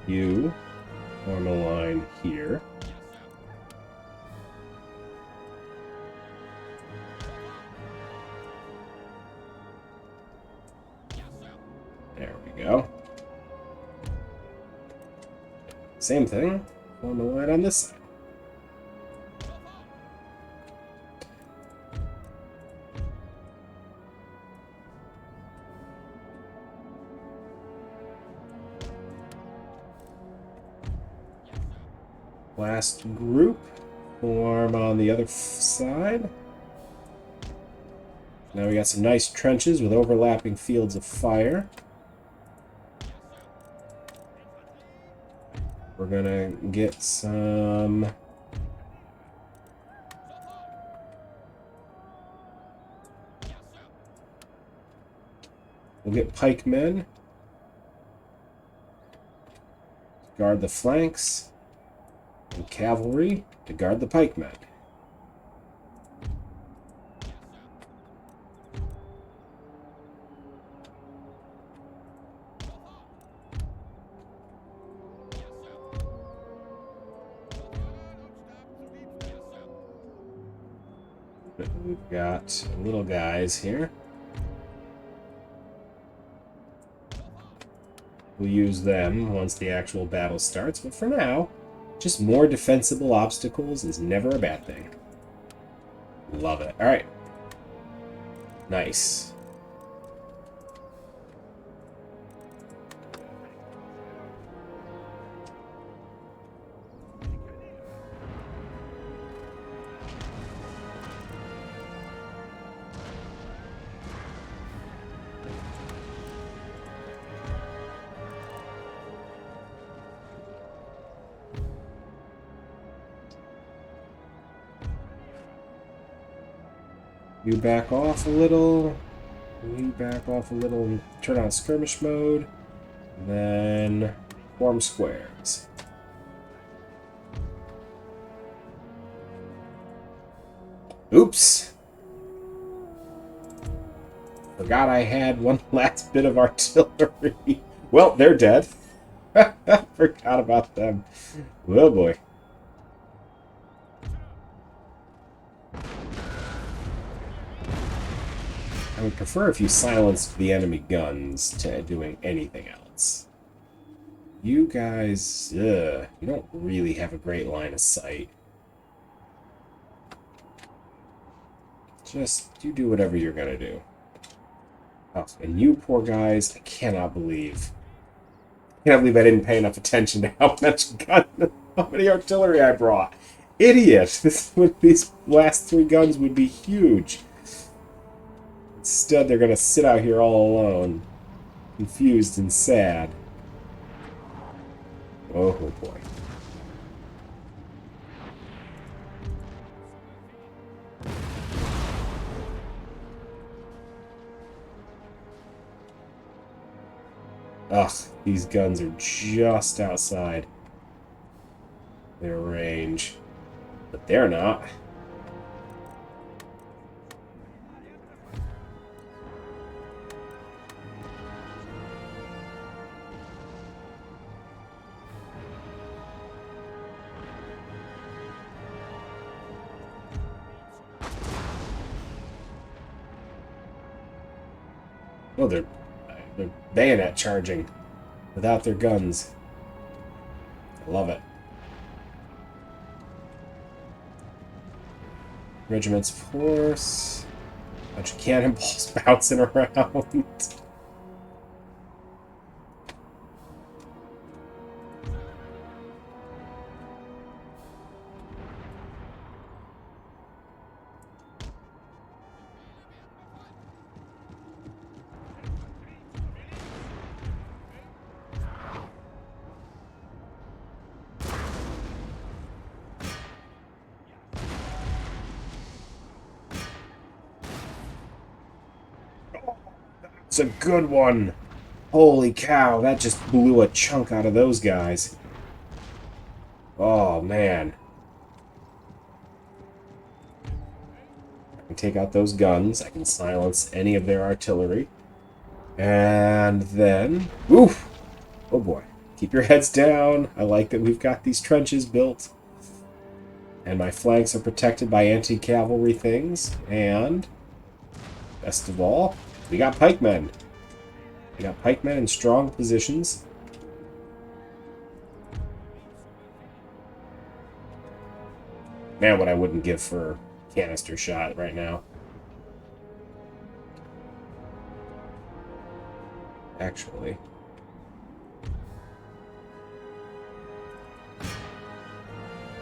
You form a line here. There we go. Same thing. Form a line on this side. Last group form on the other side. Now we got some nice trenches with overlapping fields of fire. We're gonna get some... We'll get pikemen. Guard the flanks. And cavalry to guard the pikemen. We've got little guys here. We'll use them once the actual battle starts, but for now, just more defensible obstacles is never a bad thing. Love it. Alright. Nice. You back off a little. You back off a little and turn on skirmish mode. Then form squares. Oops. Forgot I had one last bit of artillery. Well, they're dead. Forgot about them. Oh boy. I would prefer if you silenced the enemy guns to doing anything else. You guys, you don't really have a great line of sight. Just, you do whatever you're gonna do. Oh, and you poor guys, I cannot believe I didn't pay enough attention to how many artillery I brought. Idiot! These last 3 guns would be huge. Instead, they're gonna sit out here all alone, confused and sad. Oh boy. Ugh, these guns are just outside their range. But they're not. Oh, they're bayonet charging without their guns. I love it. Regiments of horse. Bunch of cannonballs bouncing around. It's a good one. Holy cow, that just blew a chunk out of those guys. Oh, man. I can take out those guns. I can silence any of their artillery. And then... Oof! Oh, boy. Keep your heads down. I like that we've got these trenches built. And my flanks are protected by anti-cavalry things. And... best of all... we got pikemen. We got pikemen in strong positions. Man, what I wouldn't give for canister shot right now. Actually.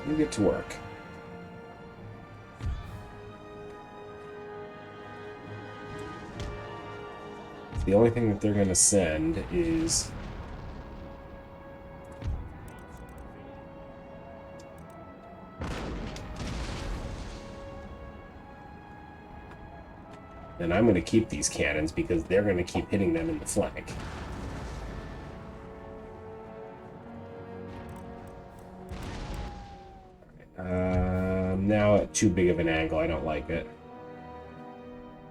You get to work. The only thing that they're going to send is... And I'm going to keep these cannons because they're going to keep hitting them in the flank. Now at too big of an angle, I don't like it.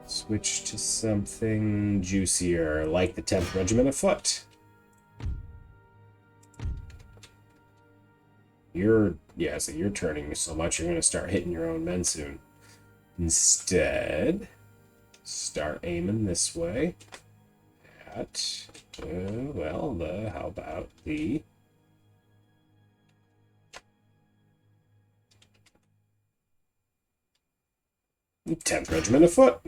Switch to something juicier, like the 10th Regiment of Foot. So you're turning so much, you're going to start hitting your own men soon. Instead, start aiming this way at, how about the 10th Regiment of Foot.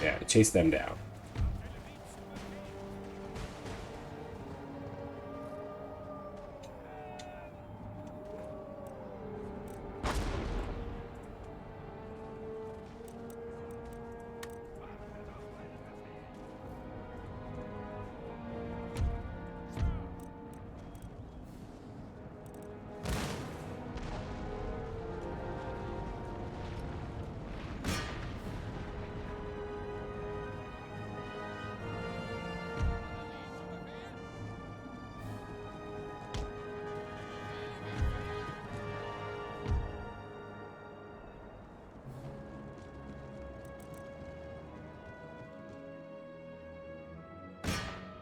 Yeah, chase them down.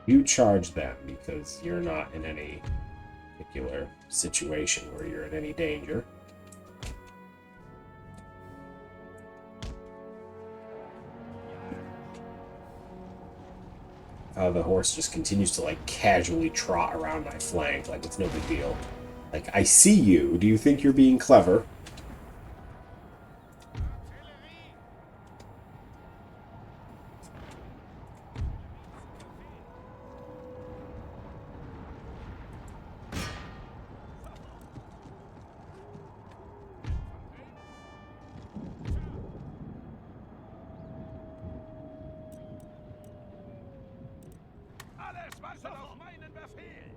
You charge them because you're not in any particular situation where you're in any danger. The horse just continues to like casually trot around my flank like it's no big deal. Like, I see you. Do you think you're being clever? Alles wartet auf meinen Befehl!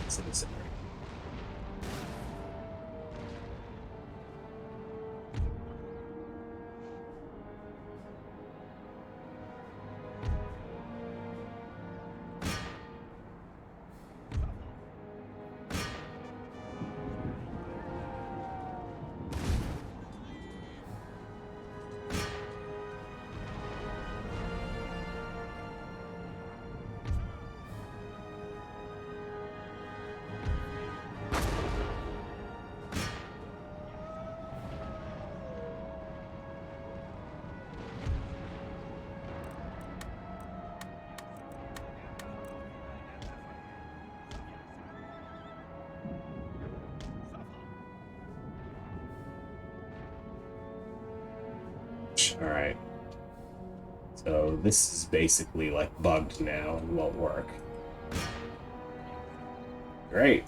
Citizenry. Alright. So this is basically like bugged now and won't work. Great.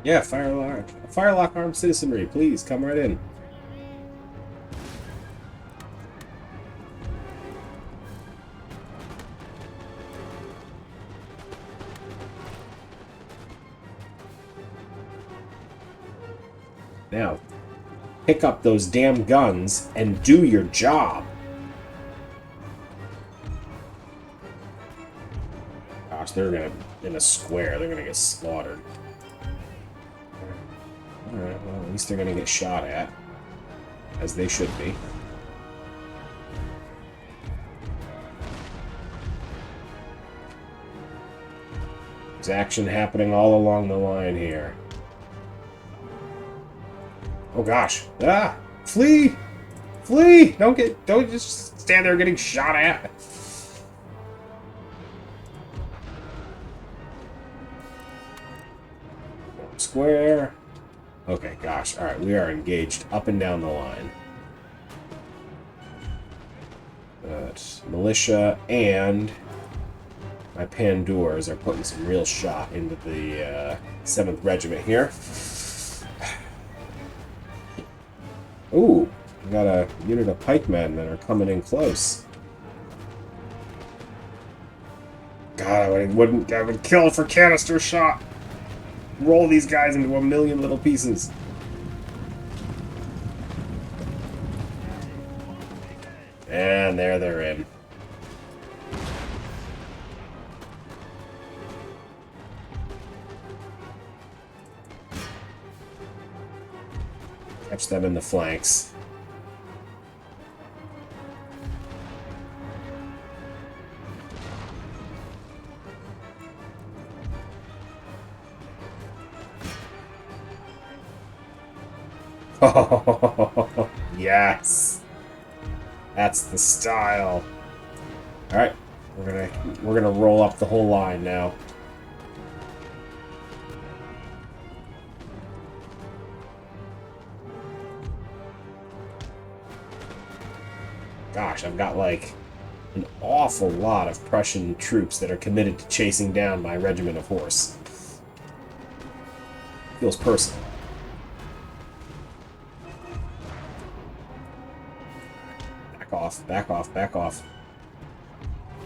Yeah, firelock armed citizenry, please come right in. Now, pick up those damn guns and do your job. Gosh, they're gonna, in a square, they're gonna get slaughtered. Alright, well, at least they're gonna get shot at. As they should be. There's action happening all along the line here. Oh gosh. Ah! Flee! Flee! Don't just stand there getting shot at. Square. Okay, gosh. Alright, we are engaged up and down the line. But militia and my Pandours are putting some real shot into the 7th Regiment here. Ooh, we got a unit of pikemen that are coming in close. God, I would kill for canister shot. Roll these guys into a million little pieces. And there they're in. Catch them in the flanks. Oh, yes. That's the style. All right, we're gonna roll up the whole line now. Gosh, I've got like an awful lot of Prussian troops that are committed to chasing down my regiment of horse. Feels personal. Back off, back off, back off.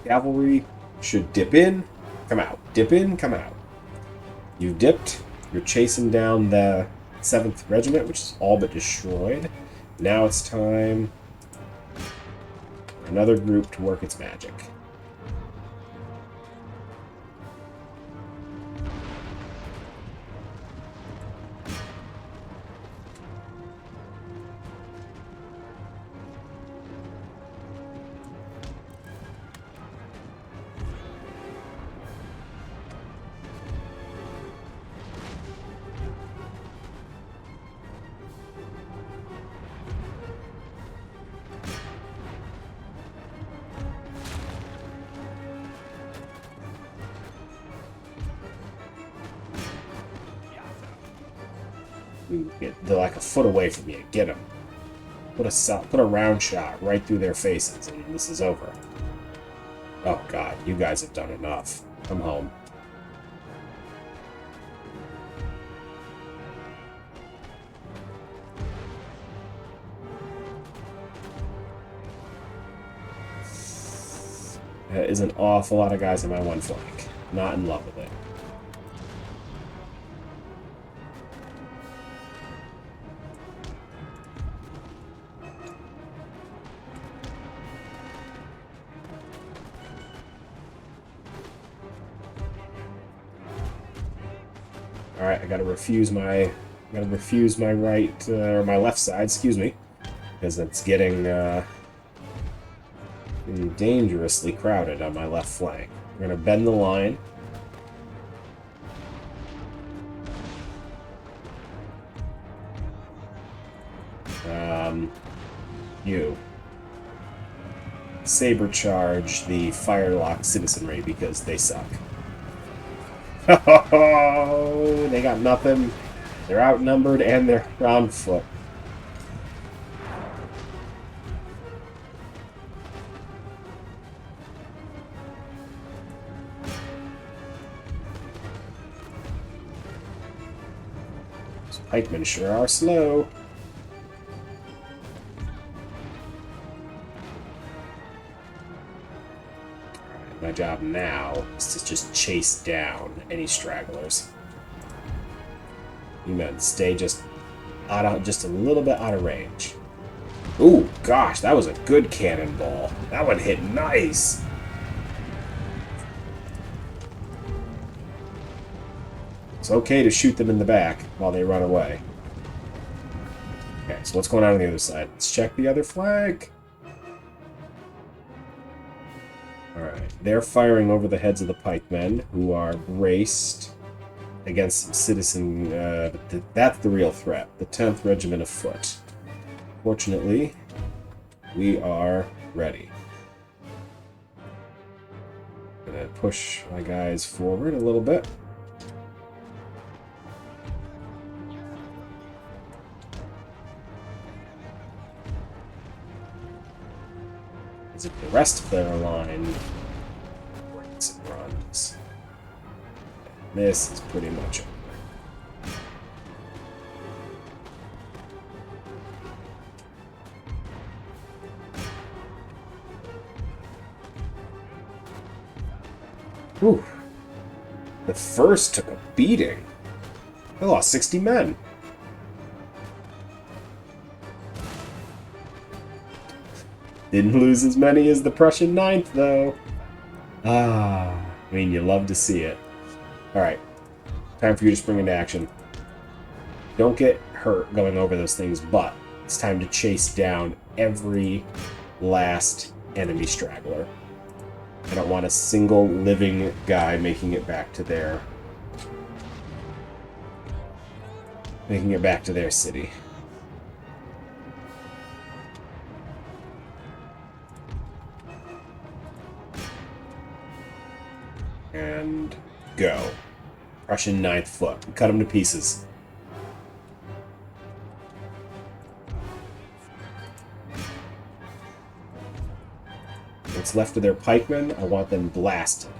Cavalry should dip in, come out. Dip in, come out. You've dipped. You're chasing down the 7th Regiment, which is all but destroyed. Now it's time for another group to work its magic. They're like a foot away from you. Get them. Put a round shot right through their faces, and this is over. Oh God, you guys have done enough. Come home. That is an awful lot of guys in my one flank. Not in love with it. Alright, I gotta refuse my right, or my left side, excuse me, because it's getting dangerously crowded on my left flank. We're gonna bend the line. You saber charge the firelock citizenry because they suck. Oh, they got nothing. They're outnumbered and they're on foot. Those pikemen sure are slow. My job now is to just chase down any stragglers. You men, stay just just a little bit out of range. Ooh, gosh, that was a good cannonball. That one hit nice. It's okay to shoot them in the back while they run away. Okay, so what's going on the other side? Let's check the other flank. Alright, they're firing over the heads of the pikemen, who are braced against some citizen... that's the real threat. The 10th Regiment of Foot. Fortunately, we are ready. I'm gonna push my guys forward a little bit. Is it the rest of their line breaks and runs? This is pretty much it. Whew. The first took a beating. They lost 60 men. Didn't lose as many as the Prussian 9th, though. I mean, you love to see it. Alright. Time for you to spring into action. Don't get hurt going over those things, but it's time to chase down every last enemy straggler. I don't want a single living guy making it back to their city. And go. Prussian 9th Foot. Cut them to pieces. What's left of their pikemen, I want them blasted.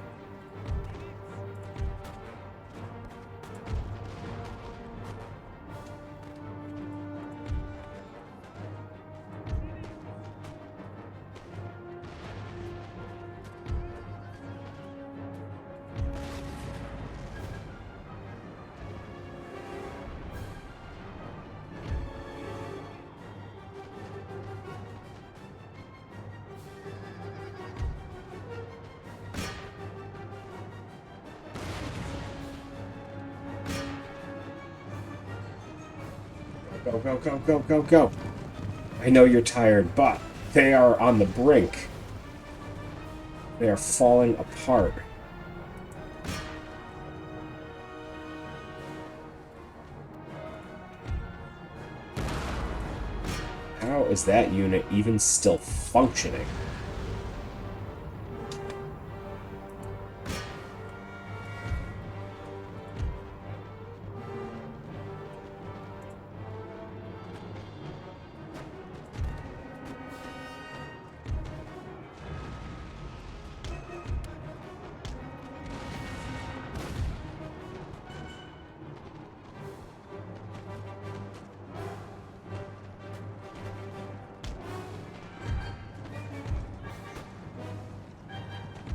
Go, go, go, go, go, go. I know you're tired, but they are on the brink. They are falling apart. How is that unit even still functioning?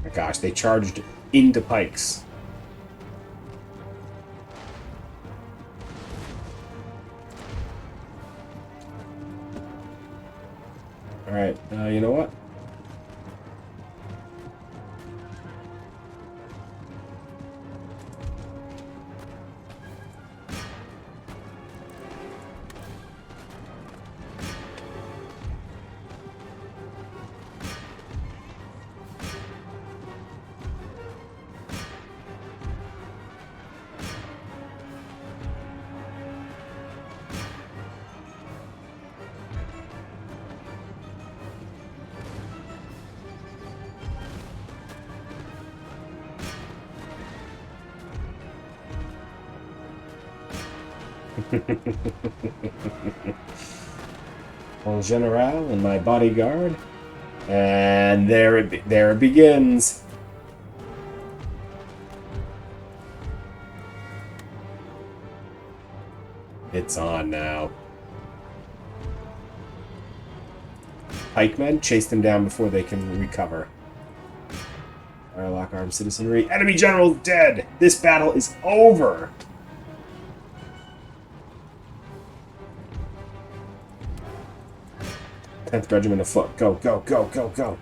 My gosh, they charged into pikes. Alright, you know what? Mon General and my bodyguard. And there it begins. It's on now. Pikemen, chase them down before they can recover. Lock armed citizenry. Enemy general dead! This battle is over! 10th Regiment of Foot. Go, go, go, go, go.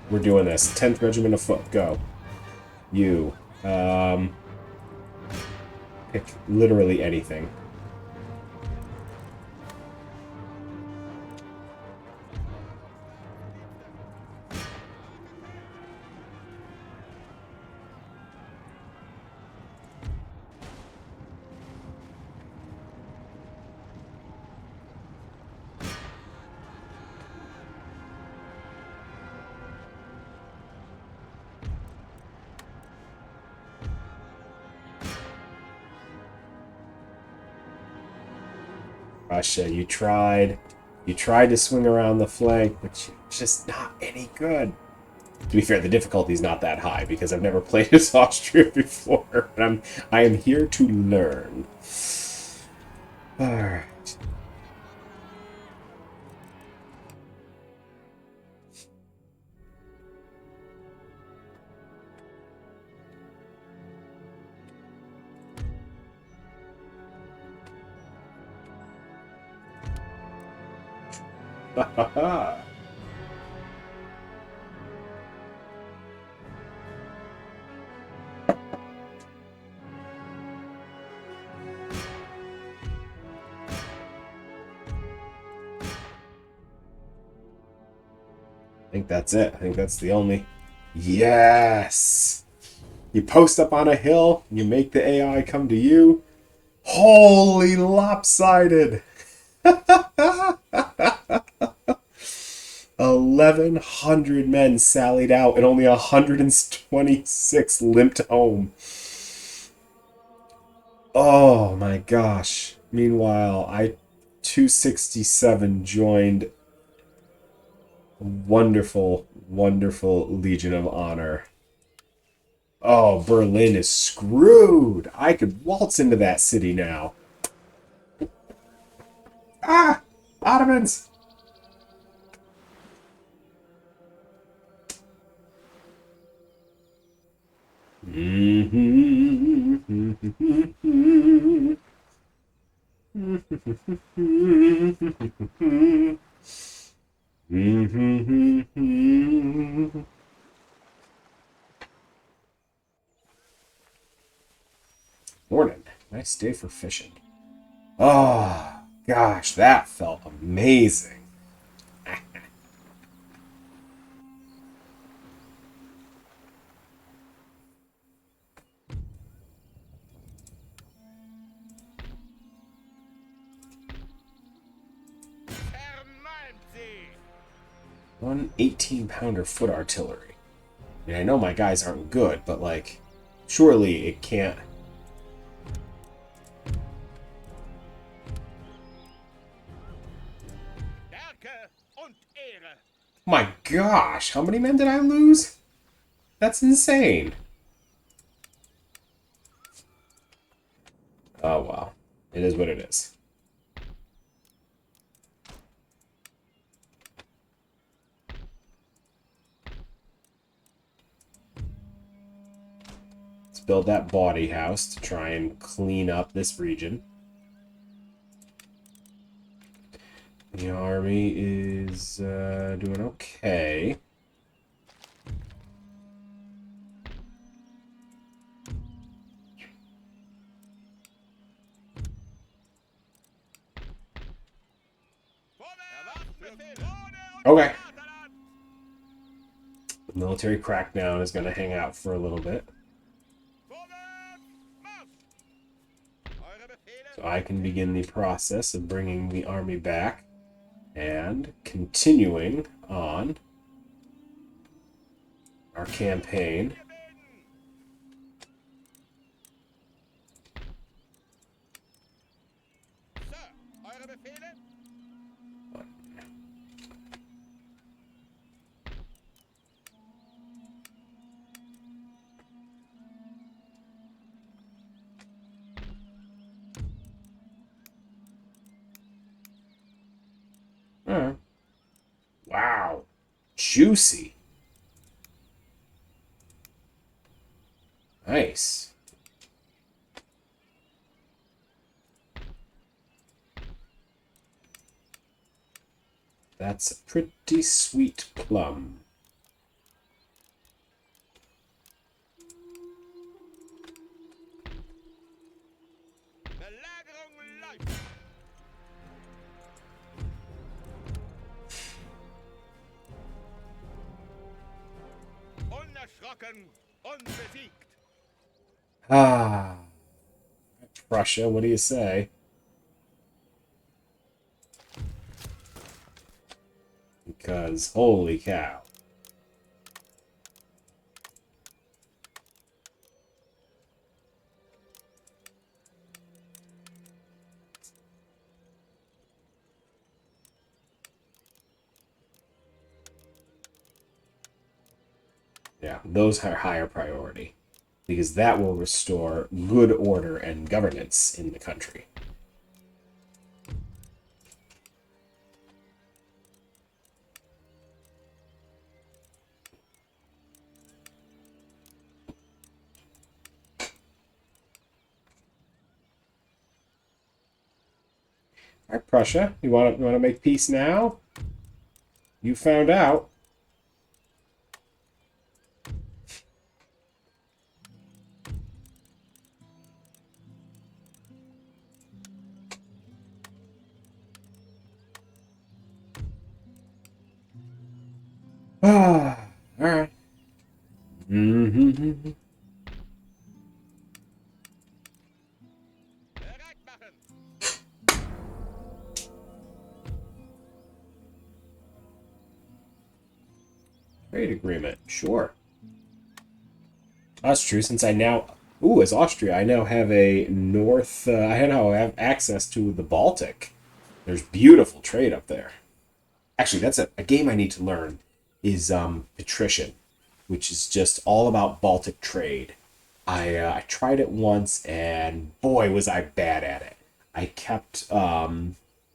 We're doing this. 10th Regiment of Foot. Go. You. Pick literally anything. Prussia, you tried. You tried to swing around the flank, but you're just not any good. To be fair, the difficulty is not that high because I've never played as Austria before. And I am here to learn. Alright. Ha ha ha. I think that's it. I think that's the only... Yes! You post up on a hill, you make the AI come to you. Holy lopsided! 1,100 men sallied out and only 126 limped home. Oh my gosh. Meanwhile, 267 joined wonderful, wonderful Legion of Honor. Oh, Berlin is screwed. I could waltz into that city now. Ah! Ottomans! Morning. Nice day for fishing. Oh, gosh, that felt amazing. Vermalmt sie! One 18-pounder foot artillery. I mean, I know my guys aren't good, but, like, surely it can't... Stärke und Ehre! My gosh, how many men did I lose? That's insane. Oh, well. It is what it is. Let's build that body house to try and clean up this region. The army is doing okay. Okay. The military crackdown is going to hang out for a little bit. So I can begin the process of bringing the army back and continuing on our campaign. Wow. Juicy. Nice. That's a pretty sweet plum. Belagerung läuft. Unerschrocken, unbesiegt. Ah, Prussia, what do you say? Because, holy cow. Yeah, those are higher priority. Because that will restore good order and governance in the country. All right, Prussia, you want to make peace now? You found out. Ah, all right. Mm-hmm. Bereit machen. Trade agreement, sure. That's true. Since I now, as Austria, I now have a north. I now have access to the Baltic. There's beautiful trade up there. Actually, that's a game I need to learn. Is patrician, which is just all about Baltic trade. I tried it once, and boy, was I bad at it. I kept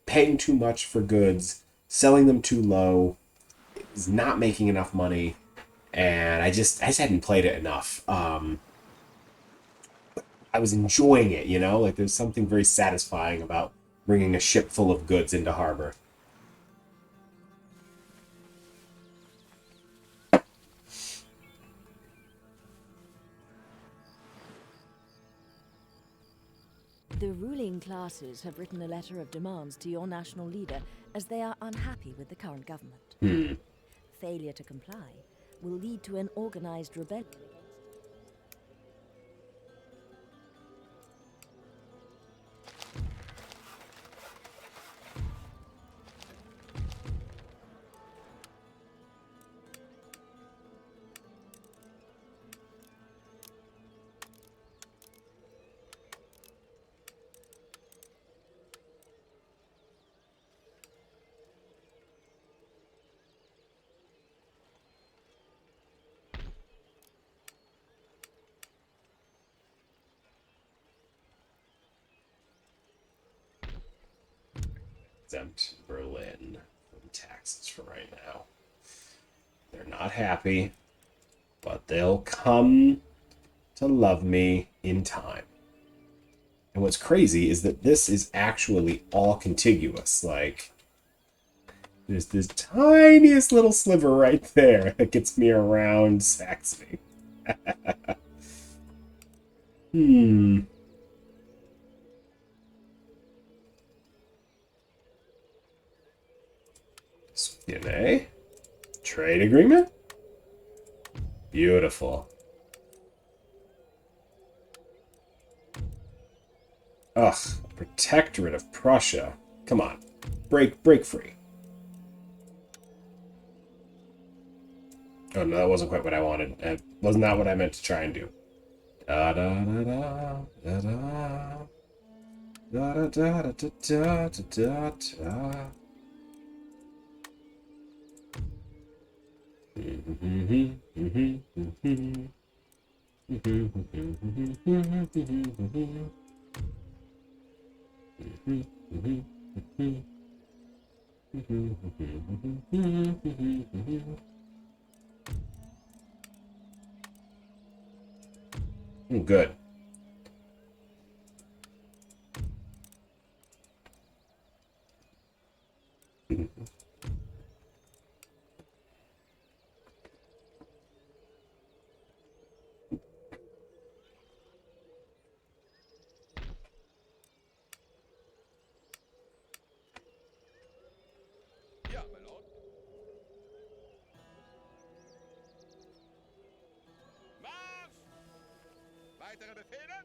paying too much for goods, selling them too low, was not making enough money, and I just hadn't played it enough. I was enjoying it, like there's something very satisfying about bringing a ship full of goods into harbor. The ruling classes have written a letter of demands to your national leader as they are unhappy with the current government. Failure to comply will lead to an organized rebellion. Exempt Berlin from taxes for right now. They're not happy, but they'll come to love me in time. And what's crazy is that this is actually all contiguous. Like, there's this tiniest little sliver right there that gets me around Saxony. Hmm. DNA? Trade agreement? Beautiful. Ugh, Protectorate of Prussia. Come on. Break free. Oh no, that wasn't quite what I wanted. That wasn't that what I meant to try and do. Da da da da da da da da da da da da da. Good. Weitere Befehle?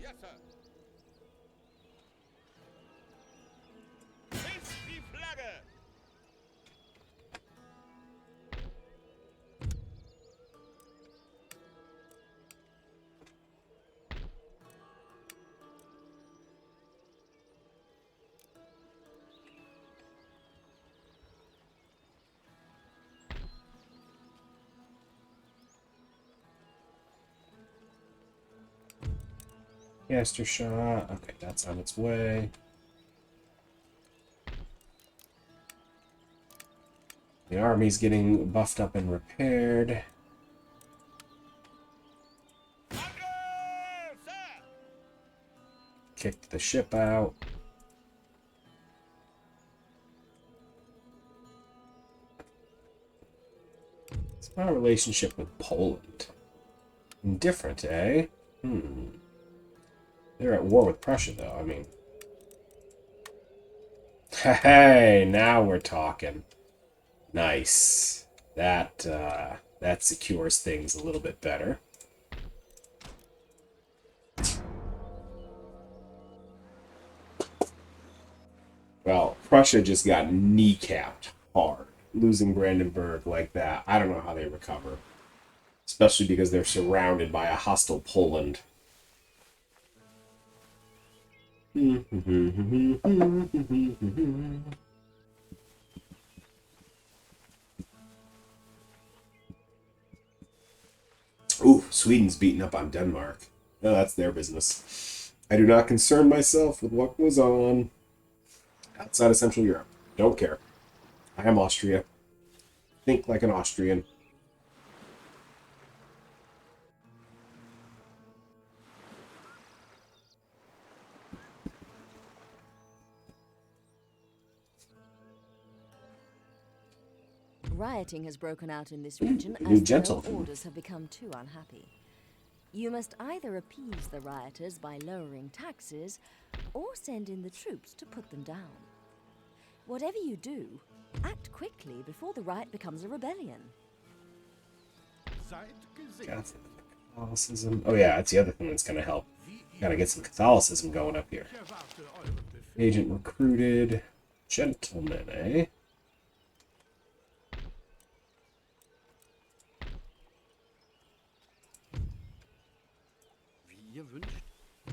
Yes, sir. Hiss die Flagge! Caster shot. Okay, that's on its way. The army's getting buffed up and repaired. Angriff, sir! Kicked the ship out. What's my relationship with Poland? Indifferent, eh? They're at war with Prussia, though. I mean... Hey, now we're talking. Nice. That secures things a little bit better. Well, Prussia just got kneecapped hard. Losing Brandenburg like that. I don't know how they recover. Especially because they're surrounded by a hostile Poland. Ooh, Sweden's beating up on Denmark. No, that's their business. I do not concern myself with what goes on outside of Central Europe. Don't care. I am Austria. Think like an Austrian. Rioting has broken out in this region New as the lower gentleman. orders have become too unhappy. You must either appease the rioters by lowering taxes, or send in the troops to put them down. Whatever you do, act quickly before the riot becomes a rebellion. Seid gesegnet. Catholicism. Oh yeah, that's the other thing that's gonna help. Gotta get some Catholicism going up here. Ich erwarte euren Befehl. Agent recruited. Gentleman, eh? Wie ihr wünscht.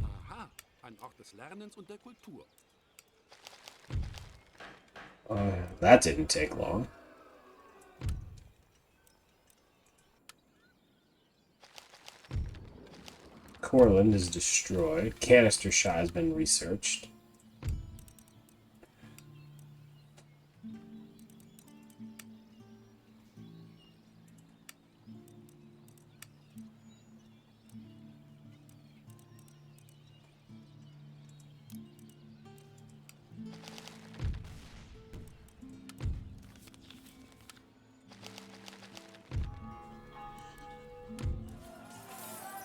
Aha, ein Ort des Lernens und der Kultur. That didn't take long. Courland is destroyed. Canister shot has been researched.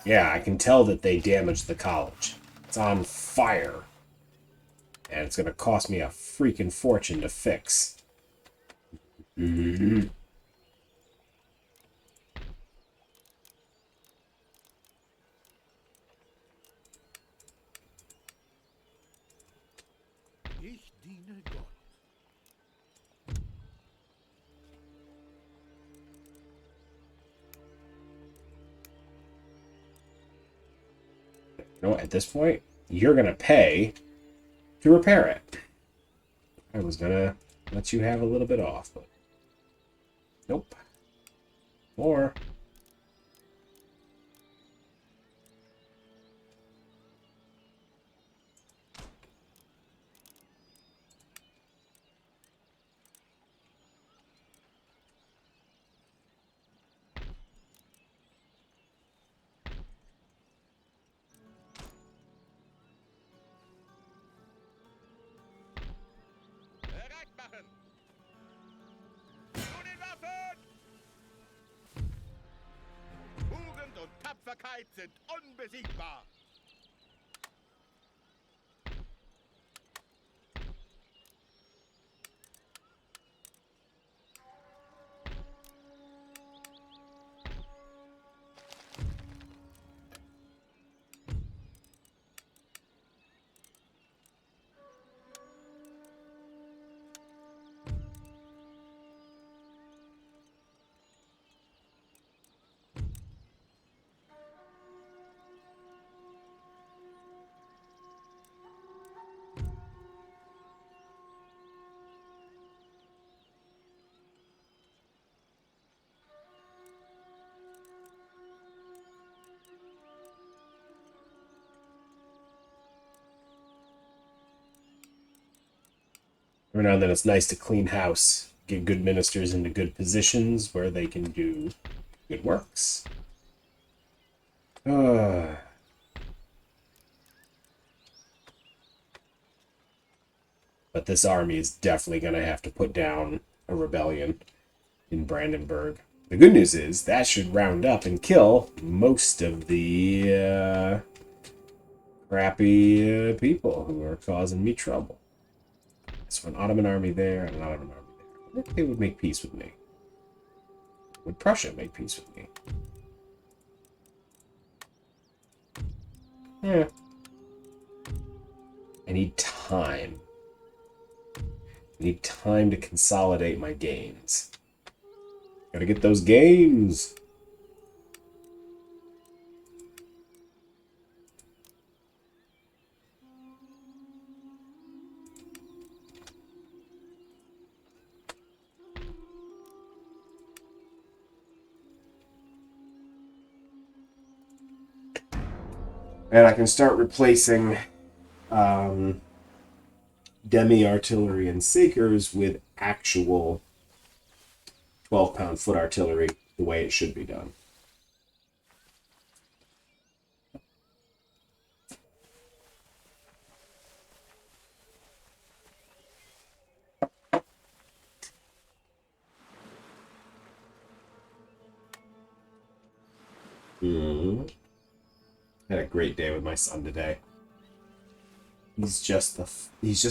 Yeah, I can tell that they damaged the college. It's on fire. And it's gonna cost me a freaking fortune to fix. Ich diene Gott. You know, at this point, you're gonna pay to repair it. I was gonna let you have a little bit off, but nope. Or Bereit machen! Zu den Waffen! Tugend und Tapferkeit sind unbesiegbar! Every now and then it's nice to clean house, get good ministers into good positions where they can do good works. But this army is definitely going to have to put down a rebellion in Brandenburg. The good news is that should round up and kill most of the crappy people who are causing me trouble. So an Ottoman army there and an Ottoman army there. I wonder if they would make peace with me. Would Prussia make peace with me? Yeah. I need time. I need time to consolidate my gains. Gotta get those gains. And I can start replacing demi-artillery and Sakers with actual 12-pound foot artillery the way it should be done. Had a great day with my son today. He's just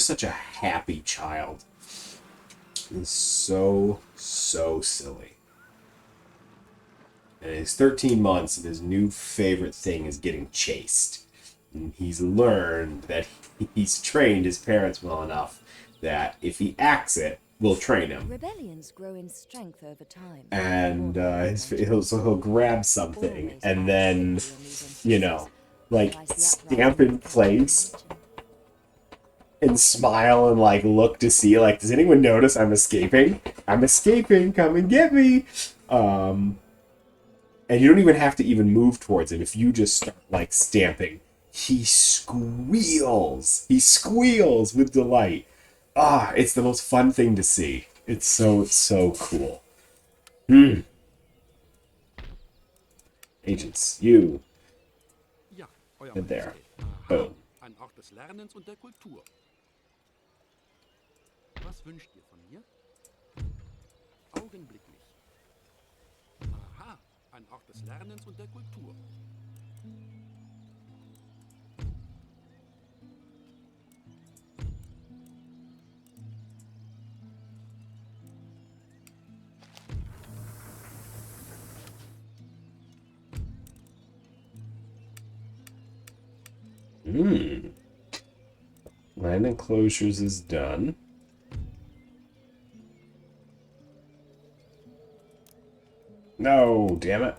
such a happy child. He's so silly. And he's 13 months, and his new favorite thing is getting chased. And he's learned that he's trained his parents well enough that if he acts it, we'll train him. Rebellions grow in strength over time. And he'll grab something and then, like stamp in place and smile and like look to see like, does anyone notice I'm escaping? I'm escaping, come and get me. And you don't even have to even move towards him. If you just start like stamping, he squeals. He squeals with delight. It's the most fun thing to see. It's so cool. Agents, you. Ja, Euer And there. Majestät. Boom. Ein Ort des Lernens und der Kultur. Was wünscht ihr von mir? Augenblicklich. Aha, ein Ort des Lernens und der Kultur. Land enclosures is done. No, damn it.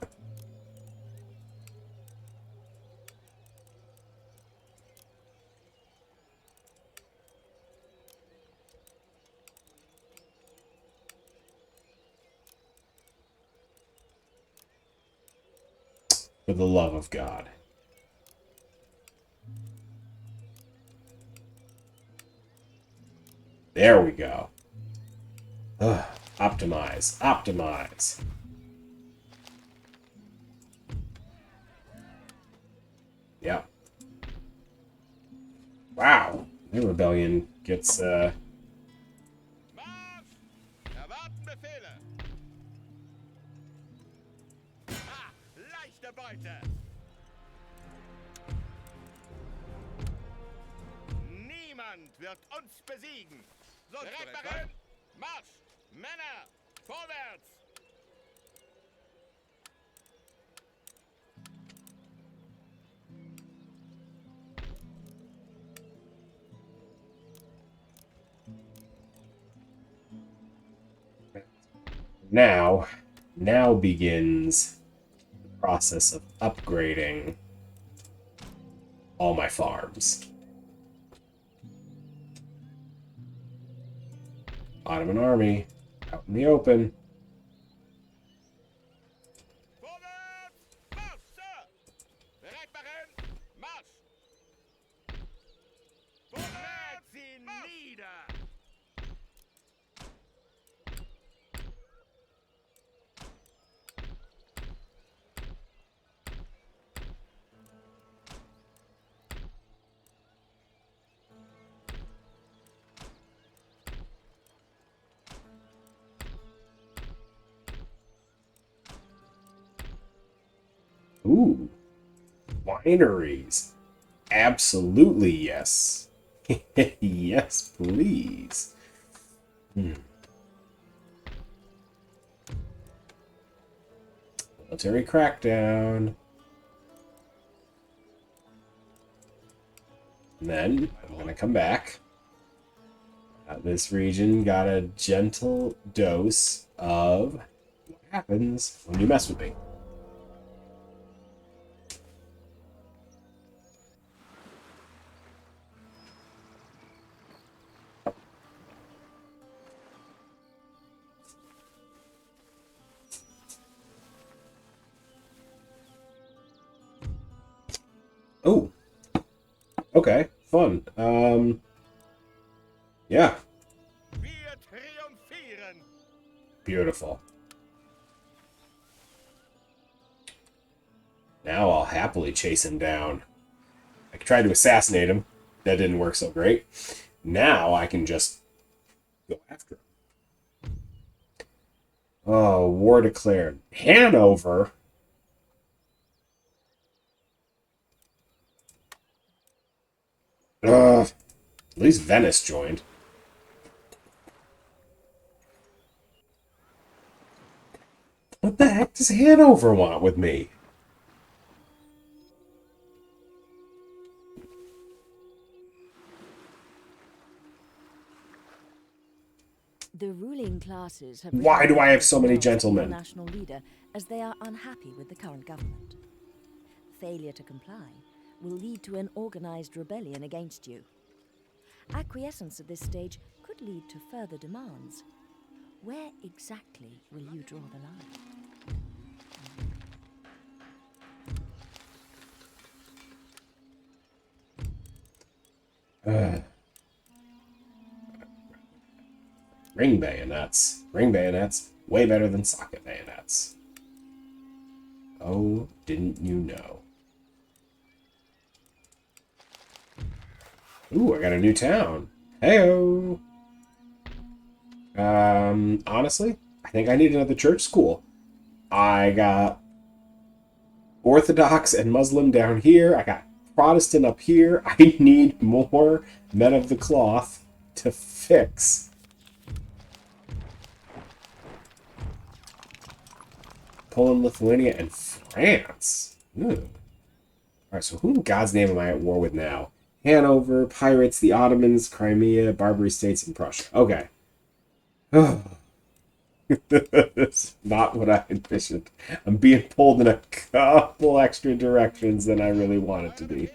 For the love of God. There we go. Ugh. Optimize. Optimize. Yep. Wow. New rebellion gets, Marsch! Erwarten Befehle! Leichte Beute! Niemand wird uns besiegen! Bereit machen! Marsch! Männer! Vorwärts! Now begins the process of upgrading all my farms. Ottoman army out in the open. Vorwärts! Marsch, Sir! Bereit machen! Marsch! Vorwärts! Sie nieder! Ooh, wineries. Absolutely yes. Yes, please. Military crackdown. And then I'm going to come back. This region got a gentle dose of what happens when you mess with me. Oh, okay, fun. Yeah, Wir triumphieren. beautiful. Now I'll happily chase him down. I tried to assassinate him. That didn't work so great. Now I can just go after him. Oh, war declared. Hanover? Ugh. At least Venice joined. What the heck does Hanover want with me? The ruling classes have Why do I have resigned so many themselves to your gentlemen? national leader as they are unhappy with the current government. Failure to comply will lead to an organized rebellion against you. Acquiescence at this stage could lead to further demands. Where exactly will you draw the line? Ring bayonets. Ring bayonets. Way better than socket bayonets. Oh, didn't you know? Ooh, I got a new town. Heyo. Honestly, I think I need another church school. I got Orthodox and Muslim down here. I got Protestant up here. I need more men of the cloth to fix. Poland, Lithuania, and France. Ooh. Alright, so who in God's name am I at war with now? Hanover, Pirates, the Ottomans, Crimea, Barbary States, and Prussia. Okay. That's not what I envisioned. I'm being pulled in a couple extra directions than I really want it to be.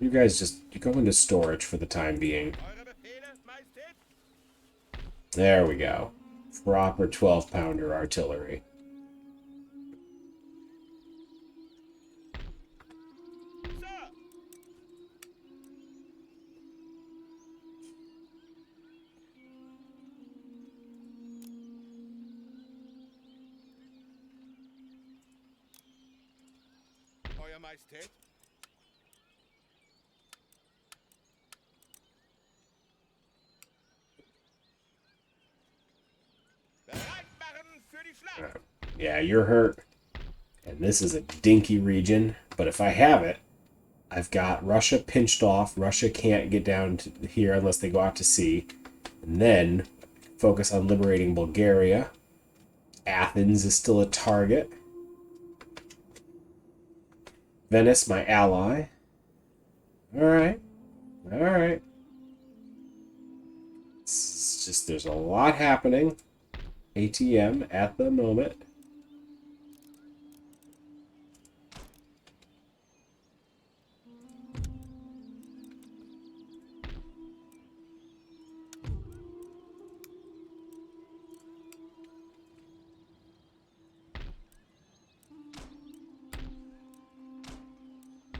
You guys just go into storage for the time being. Eure Befehle, Majestät? There we go. Proper 12-pounder artillery. Sir! Euer Majestät? Bereit machen für die Schlacht! Yeah, you're hurt. And this is a dinky region, but if I have it, I've got Russia pinched off. Russia can't get down to here unless they go out to sea. And then focus on liberating Bulgaria. Athens is still a target. Venice, my ally. Alright. Alright. It's just, there's a lot happening. ATM at the moment.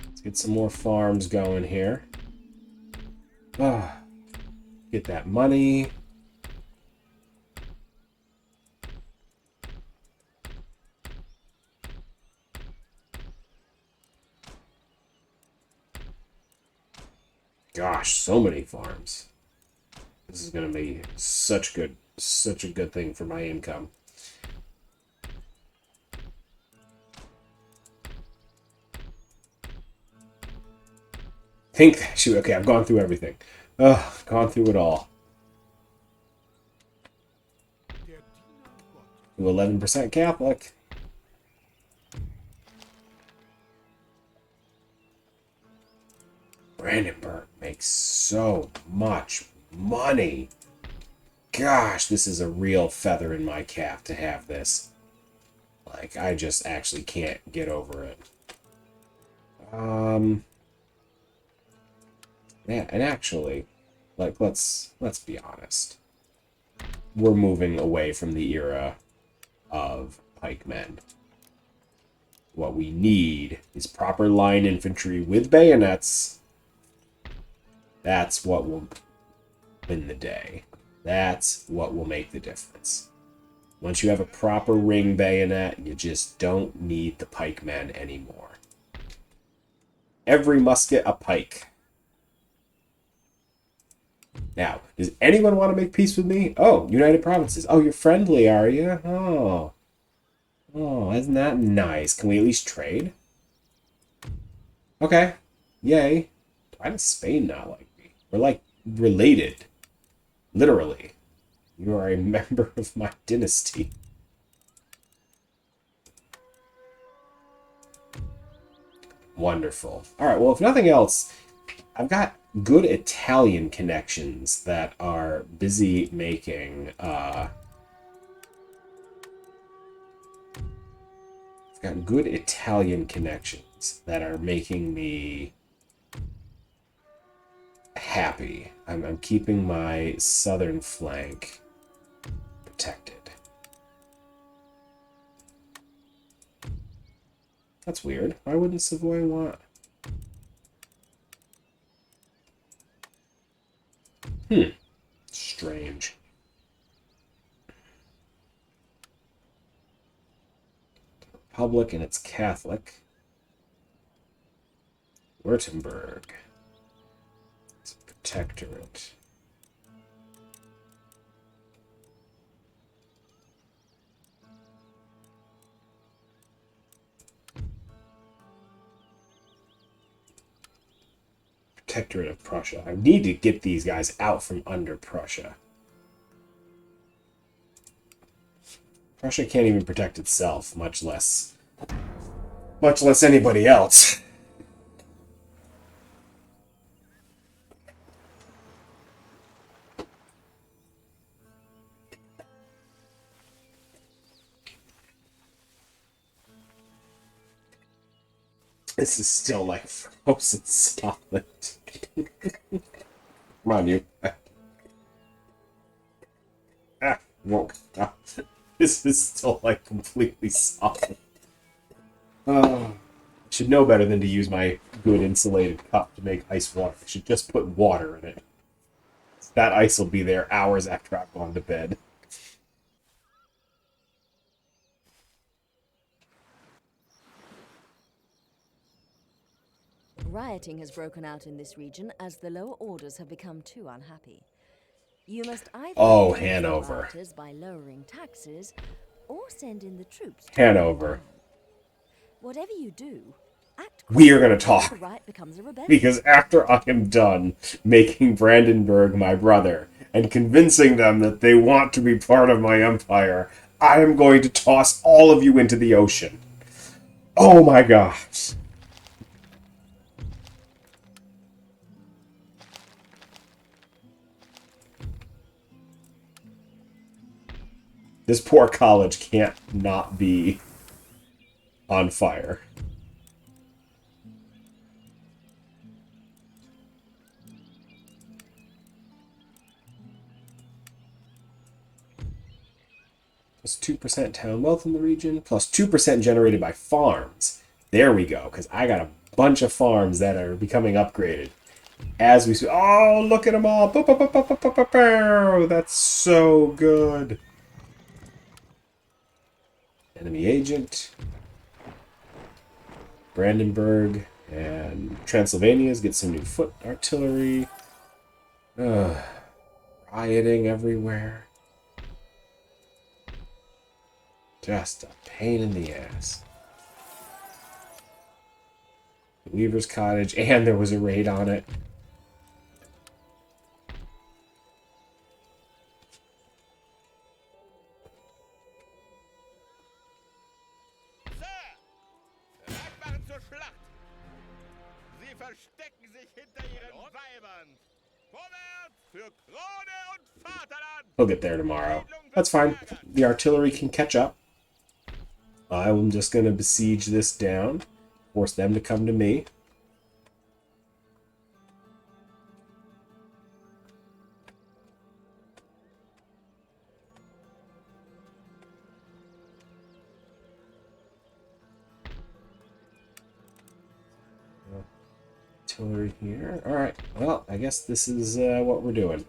Let's get some more farms going here. Oh, get that money. Gosh, so many farms. This is going to be such a good thing for my income. Shoot, okay, I've gone through everything. Ugh, gone through it all. To 11% Catholic. Brandenburg makes so much money. Gosh, this is a real feather in my cap to have this. Like, I just actually can't get over it. Yeah, and actually, like, let's be honest. We're moving away from the era of pikemen. What we need is proper line infantry with bayonets. That's what will win the day. That's what will make the difference. Once you have a proper ring bayonet, you just don't need the pikemen anymore. Every musket a pike. Now, does anyone want to make peace with me? Oh, United Provinces. Oh, you're friendly, are you? Oh. Oh, isn't that nice? Can we at least trade? Okay. Yay. Why does Spain not like me? We're like related. Literally. You are a member of my dynasty. Wonderful. Alright, well, if nothing else, I've got good Italian connections that are busy making, I've got good Italian connections that are making me happy. I'm keeping my southern flank protected. That's weird. Why wouldn't Savoy want... Strange. Republic and it's Catholic. Württemberg. It's a protectorate. Protectorate of Prussia. I need to get these guys out from under Prussia. Prussia can't even protect itself, much less anybody else. This is still like frozen solid. Come on, you. Whoa. This is still like completely solid. Should know better than to use my good insulated cup to make ice water. I should just put water in it. That ice will be there hours after I've gone to bed. Rioting has broken out in this region as the lower orders have become too unhappy. You must either appease the Hanover. rioters by lowering taxes, or send in the troops to Hanover. calm. Whatever you do, act We are going to quickly before talk. the riot becomes a rebellion. Because after I am done making Brandenburg my brother and convincing them that they want to be part of my empire, I am going to toss all of you into the ocean. Oh my gosh. This poor college can't not be on fire. Plus 2% town wealth in the region, plus 2% generated by farms. There we go, because I got a bunch of farms that are becoming upgraded. As we see, oh, look at them all. That's so good. Enemy agent. Brandenburg And Transylvania's get some new foot artillery. Rioting everywhere. Just a pain in the ass. Weaver's Cottage, and there was a raid on it. Sir! Bereit machen zur Schlacht! Sie verstecken sich hinter ihren Weibern! Vorwärts für Krone und Vaterland! We'll get there tomorrow. That's fine. The artillery can catch up. I'm just going to besiege this down. Force them to come to me. Artillery here. Alright, well, I guess this is what we're doing.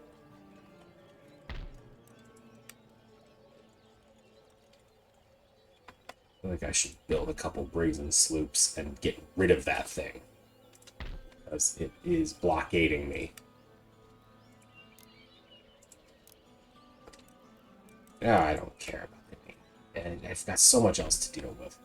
I feel like I should build a couple brazen sloops and get rid of that thing. Because it is blockading me. Ah, I don't care about the name. And I've got so much else to deal with.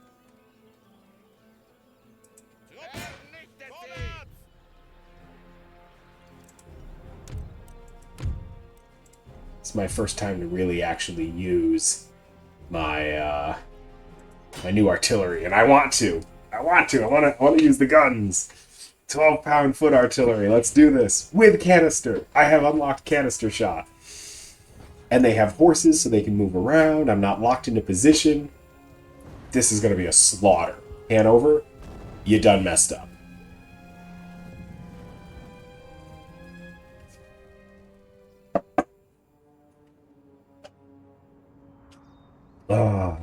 It's my first time to really actually use my my new artillery, and I want to use the guns. 12-pound foot artillery. Let's do this with canister. I have unlocked canister shot, and they have horses, so they can move around. I'm not locked into position. This is gonna be a slaughter. Hanover, you done messed up. Ah.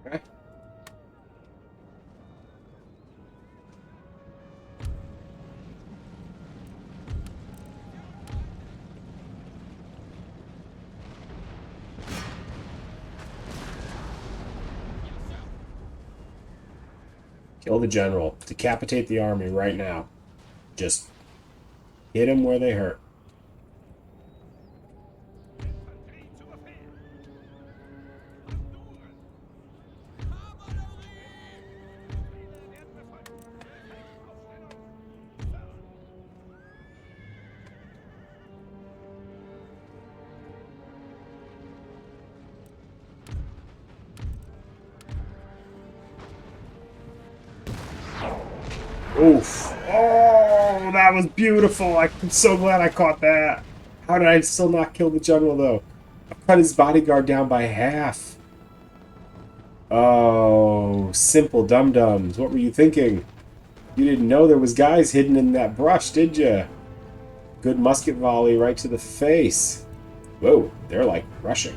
Okay. Kill the general. Decapitate the army right now. Just hit them where they hurt. Oof. Oh, that was beautiful. I'm so glad I caught that. How did I still not kill the general, though? I cut his bodyguard down by half. Oh, simple dum-dums. What were you thinking? You didn't know there was guys hidden in that brush, did you? Good musket volley right to the face. Whoa, they're like rushing.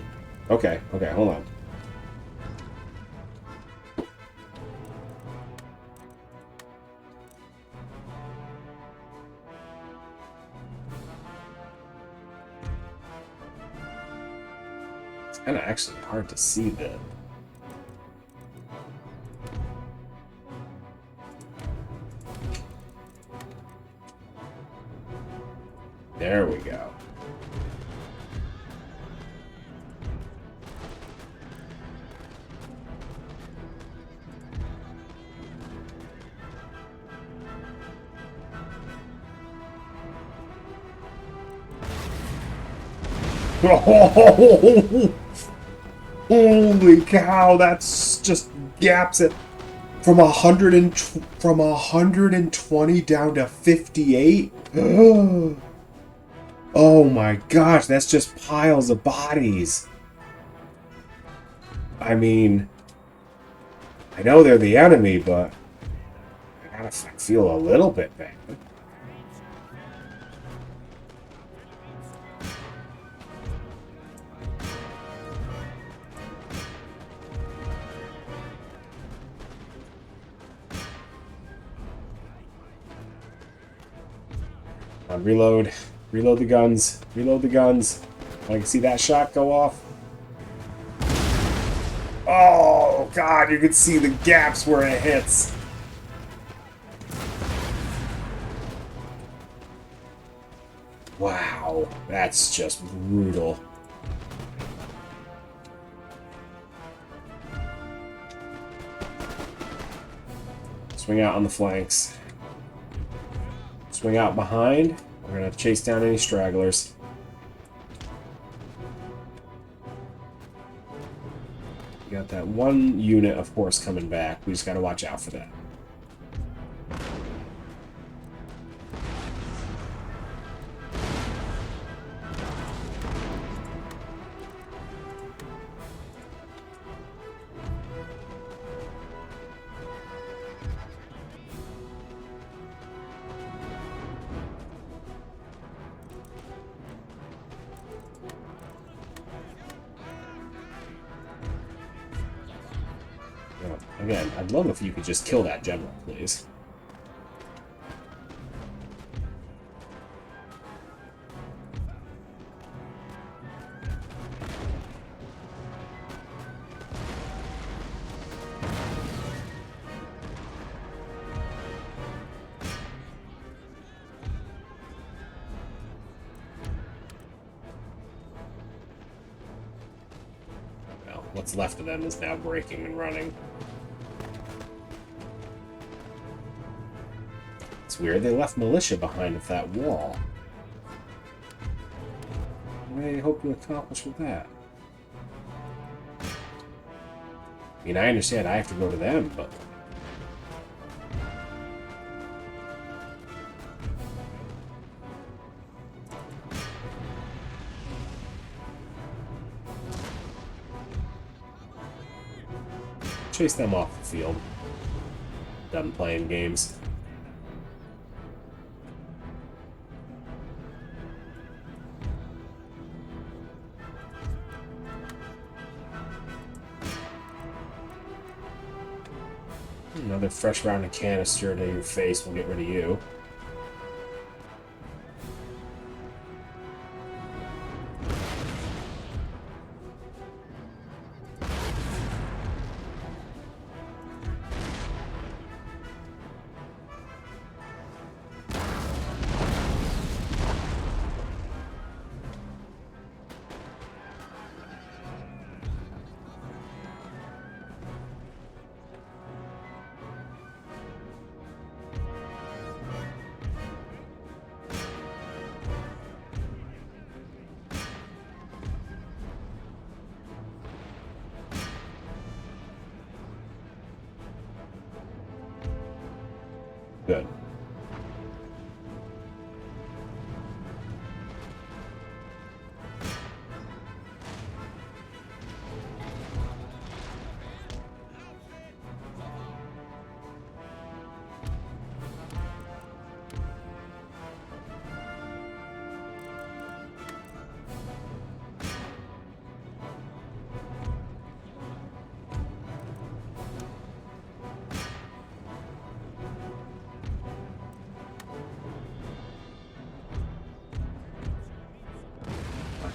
Okay, hold on. It's kind of actually hard to see the There we go. Holy cow, that's just gaps it from 120 down to 58. Oh my gosh, that's just piles of bodies. I mean, I know they're the enemy, but I gotta feel a little bit bad. Reload. Reload the guns. Reload the guns. I can see that shot go off. Oh, God, you can see the gaps where it hits. Wow, that's just brutal. Swing out on the flanks. Swing out behind. We're going to chase down any stragglers. We got that one unit of horse coming back. We just got to watch out for that. Again, I'd love if you could just kill that general, please. Well, what's left of them is now breaking and running. It's weird, they left militia behind with that wall. What do they hope to accomplish with that? I mean, I understand I have to go to them, but... chase them off the field. Done playing games. Another fresh round of canister to your face will get rid of you. Good.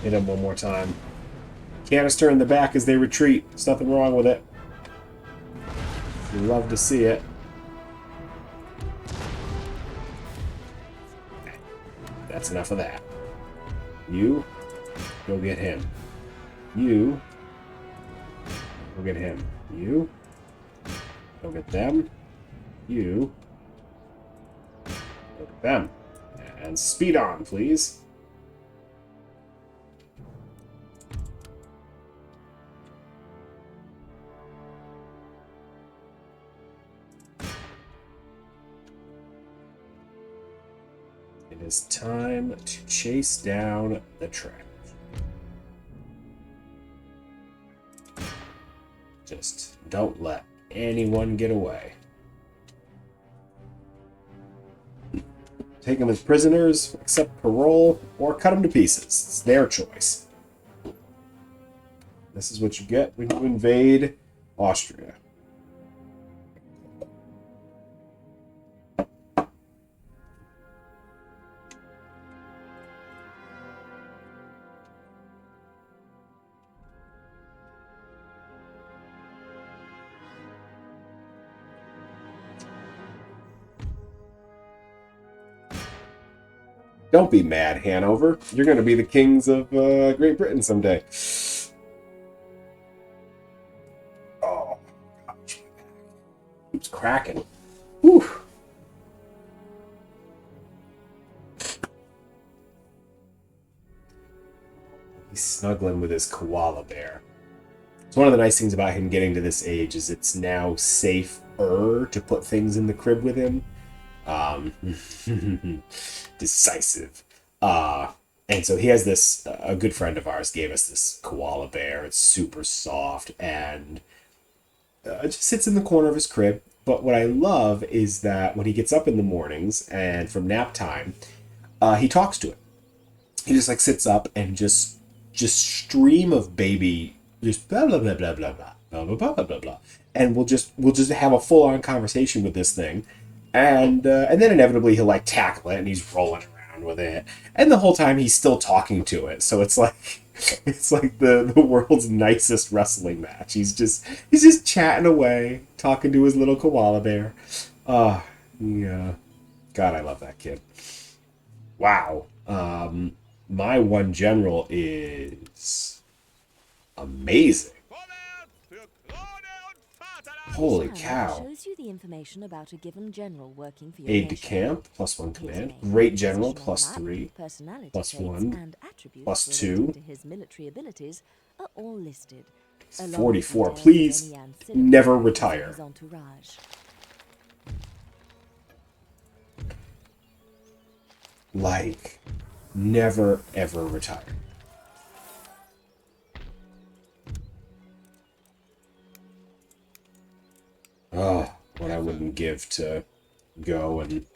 Hit him one more time. Canister in the back as they retreat. There's nothing wrong with it. You love to see it. That's enough of that. You, go get him. You, go get him. You, go get them. You, go get them. And speed on, please. It is time to chase down the trash. Just don't let anyone get away. Take them as prisoners, accept parole, or cut them to pieces. It's their choice. This is what you get when you invade Austria. Don't be mad, Hanover. You're going to be the kings of Great Britain someday. Oh, gosh. Keeps cracking. Whew. He's snuggling with his koala bear. So one of the nice things about him getting to this age is it's now safer to put things in the crib with him. Decisive. And so he has this, a good friend of ours gave us this koala bear. It's super soft and it just sits in the corner of his crib. But what I love is that when he gets up in the mornings and from nap time, he talks to it. He just like sits up and just stream of baby, just blah, blah, blah, blah, blah, blah, blah, blah, blah, blah, blah. And we'll just have a full on conversation with this thing. And then inevitably he'll like tackle it and he's rolling around with it. And the whole time he's still talking to it. So it's like the world's nicest wrestling match. He's just chatting away, talking to his little koala bear. Yeah. God, I love that kid. Wow. My one general is amazing. Holy cow. Shows you the information about a given general working for your Aide de nation. camp, +1 His command. name, Great general, position on the map, +3. personality plus traits, 1, and attributes plus relating 2. to his military abilities are all listed. along with 44. details of Please any ancillary never members of retire. his entourage. Like, never ever retire. Oh, what I wouldn't give to go and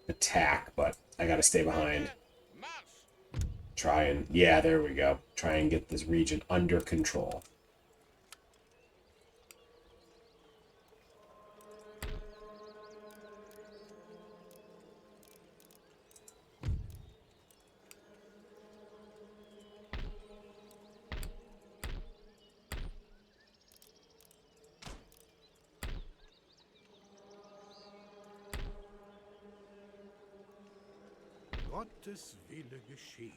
attack, but I gotta stay behind. Try and, yeah, there we go. Try and get this region under control. Gottes Wille geschehe.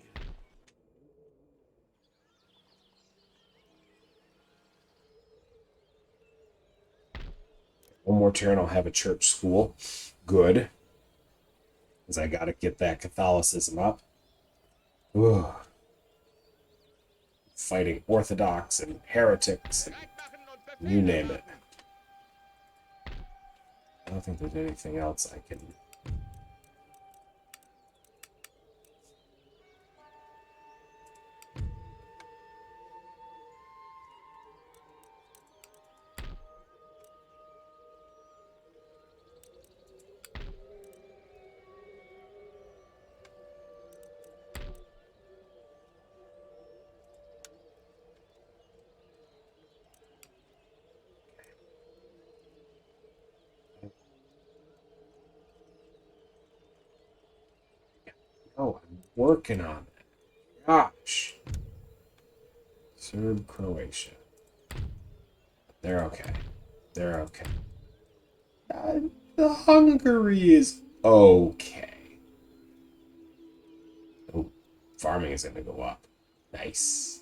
One more turn, I'll have a church school. Good. Because I gotta get that Catholicism up. Ugh. Fighting Orthodox and heretics and you name it. I don't think there's anything else I can... Oh, I'm working on it. Gosh. Serb, Croatia. They're okay. They're okay. The Hungary is okay. farming is going to go up. Nice.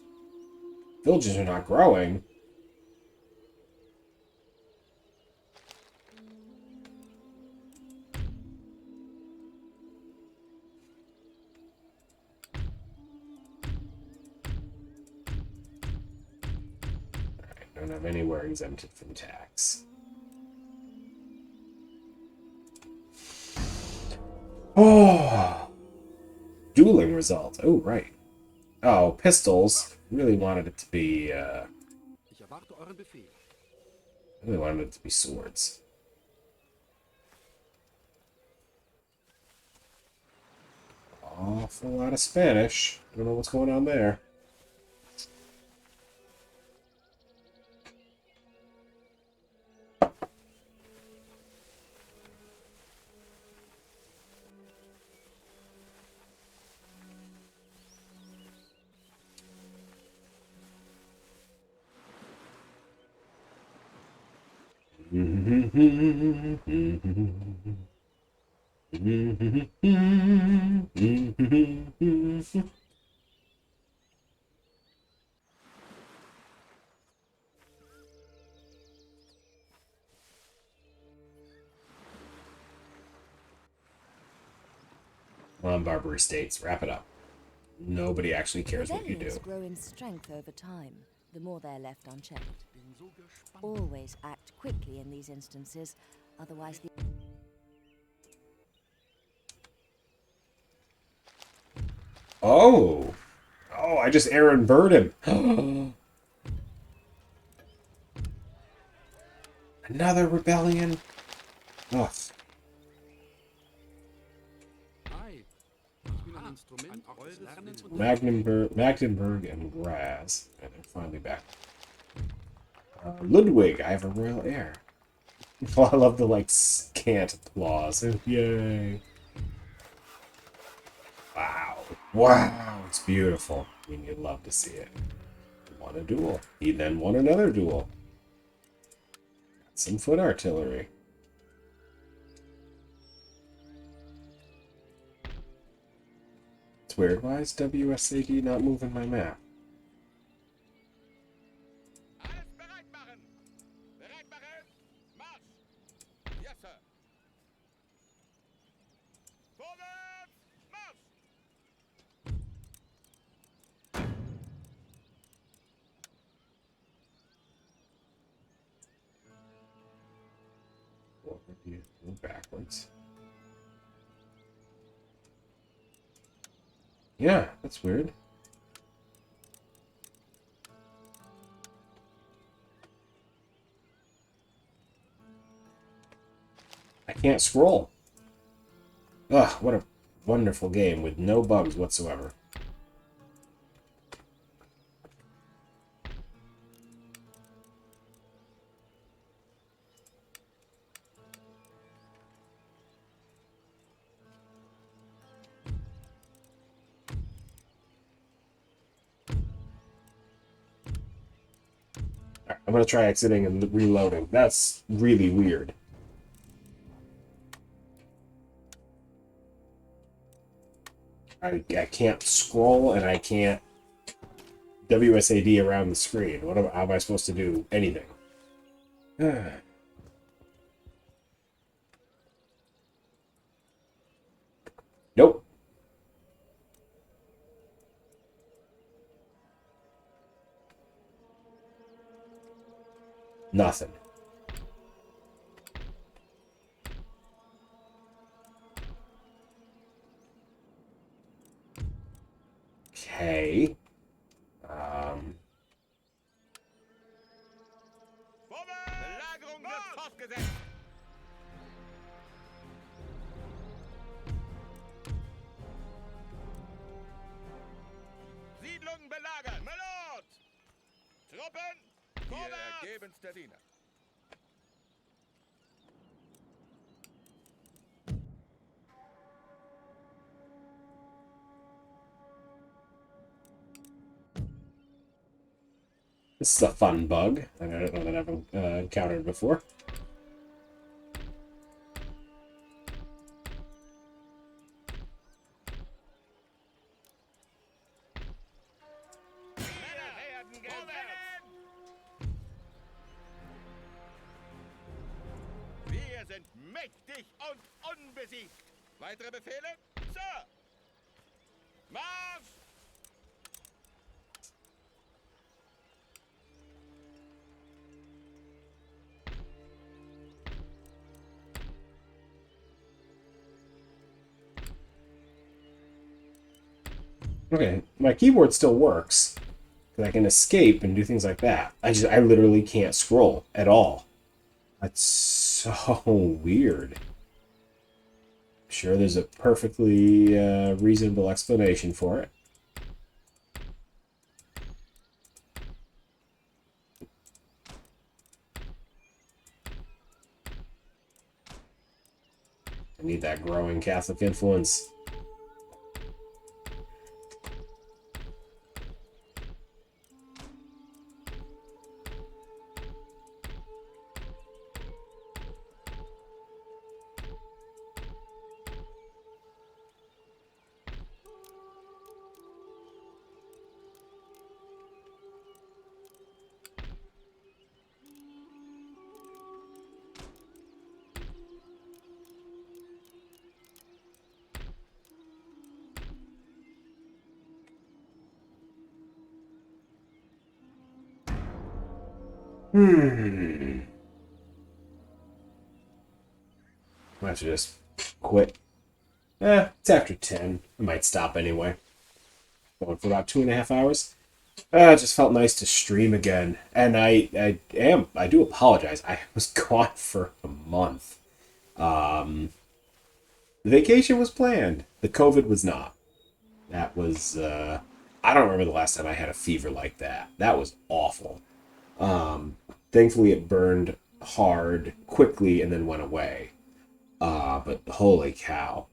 Villages are not growing. Alright, don't have anywhere exempted from tax. Oh, dueling results. Oh, right. Oh, pistols. Really wanted it to be, Ich erwarte euren Befehl. really wanted it to be swords. Awful lot of Spanish. Don't know what's going on there. Come on, Barbary States, wrap it up. Nobody actually cares what you Rebellions do. grow in strength over time, the more they're left unchecked. Bin so gespannt. Always act quickly in these instances, otherwise the... Oh! Oh, I just Aaron Bird him. Another rebellion? Ugh. Ei, ich bin ein Instrument eures Lernens und Magdeburg and Graz. And they're finally back. Ludwig, I have a royal heir. Oh, I love the, like, scant applause. Yay. Wow. Wow, it's beautiful. I mean, you'd love to see it. He won a duel. He then won another duel. Got some foot artillery. It's weird. Why is WSAD not moving my map? Alles bereit machen! Bereit machen! Marsch! Yes, sir! Vorwärts! Marsch! What would you go backwards? Yeah, that's weird. I can't scroll. Ugh, what a wonderful game with no bugs whatsoever. Alright, I'm gonna try exiting and reloading. That's really weird. I can't scroll and I can't WSAD around the screen. How am I supposed to do anything? Nope. Nothing. Okay. Vorwärts! Belagerung wird fortgesetzt! Siedlungen belagern! Melot! Truppen! Vorwärts! Wir ergeben's der Diener. This is a fun bug. I don't know that I've encountered before. Wir sind mächtig und unbesiegt. Weitere Befehle? Sir! Marsch! Okay, my keyboard still works. I can escape and do things like that. I literally can't scroll at all. That's so weird. I'm sure there's a perfectly reasonable explanation for it. I need that growing Catholic influence. I have to just quit. It's after 10. I might stop anyway. Going for about 2.5 hours. It just felt nice to stream again. And I do apologize. I was gone for a month. The vacation was planned. The COVID was not. That was, I don't remember the last time I had a fever like that. That was awful. Thankfully it burned hard quickly and then went away. But holy cow.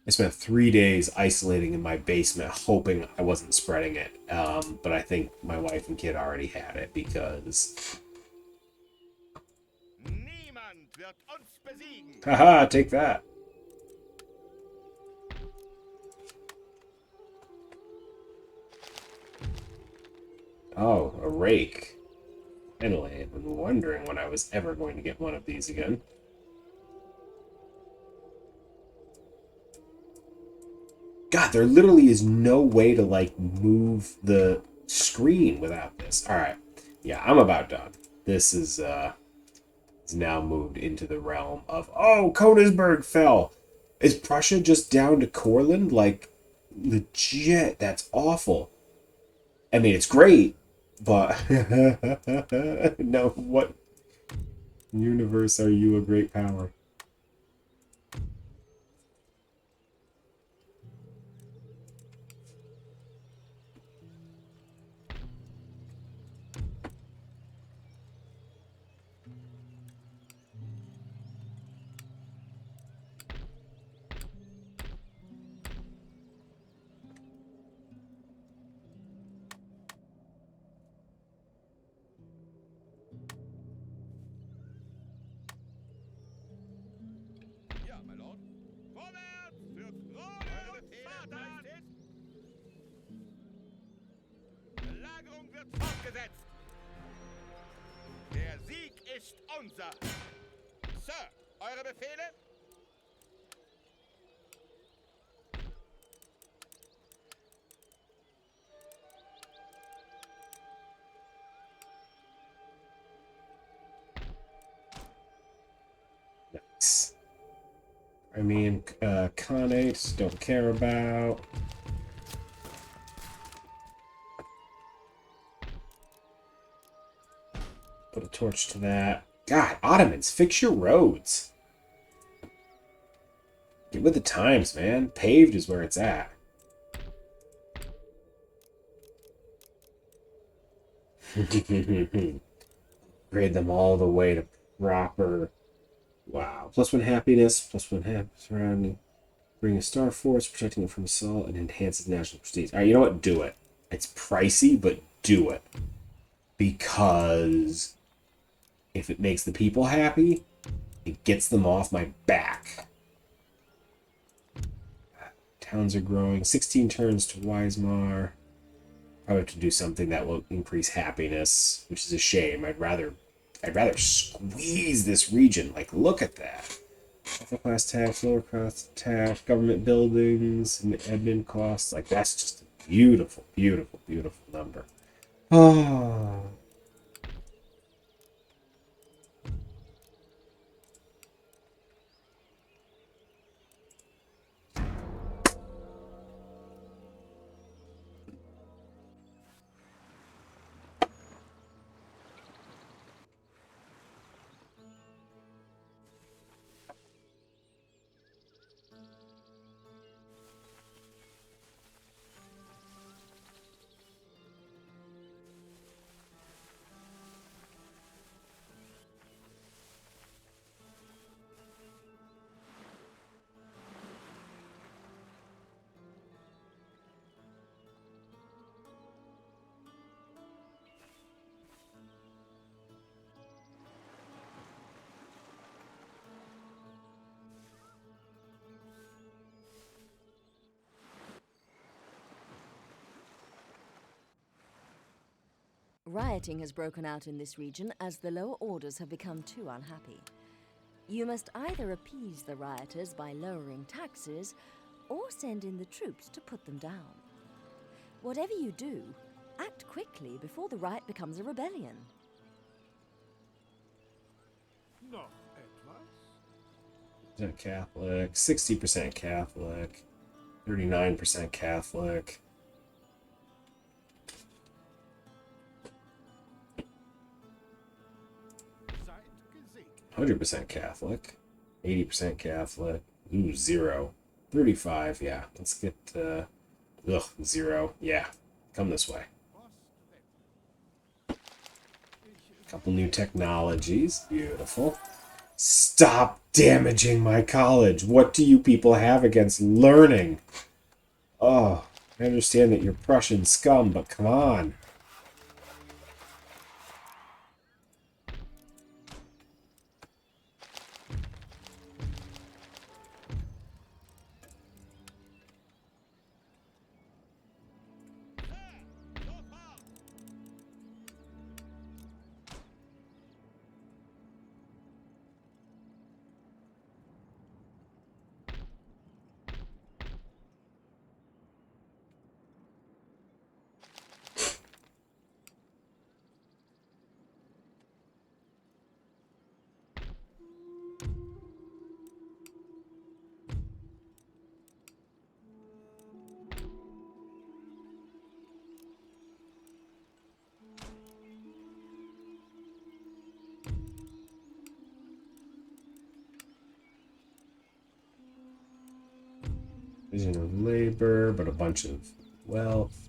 I spent 3 days isolating in my basement, hoping I wasn't spreading it. But I think my wife and kid already had it because... Niemand wird uns besiegen. Haha, take that. Oh, a rake. Finally, I've been wondering when I was ever going to get one of these again. God, there literally is no way to, like, move the screen without this. Alright. Yeah, I'm about done. This is now moved into the realm of... Oh, Königsberg fell! Is Prussia just down to Courland? Like, legit, that's awful. I mean, it's great, but... No, what universe are you a great power? Ja, my lord. Vorwärts für Krone und Vaterland! Belagerung wird fortgesetzt. Der Sieg ist unser. Sir, eure Befehle? Nice. I mean, Khanate, don't care about. Put a torch to that. God, Ottomans, fix your roads. Get with the times, man. Paved is where it's at. Grade them all the way to proper. Wow. +1 happiness, +1 happiness surrounding. Bring a star force, protecting it from assault, and enhances national prestige. Alright, you know what? Do it. It's pricey, but do it. Because if it makes the people happy, it gets them off my back. Towns are growing. 16 turns to Weismar. Probably have to do something that will increase happiness, which is a shame. I'd rather I'd rather squeeze this region. Like, look at that. Upper class tax, lower class tax, government buildings, and admin costs. Like, that's just a beautiful, beautiful, beautiful number. Oh. Rioting has broken out in this region as the lower orders have become too unhappy. You must either appease the rioters by lowering taxes, or send in the troops to put them down. Whatever you do, act quickly before the riot becomes a rebellion. Noch etwas? Catholic, 60% Catholic, 39% Catholic. Seid gesegnet. 100% Catholic, 80% Catholic. Ooh, 0. 35, yeah. Let's get, 0. Yeah, come this way. Couple new technologies. Beautiful. Stop damaging my college. What do you people have against learning? Oh, I understand that you're Prussian scum, but come on. Division of labor, but a bunch of wealth.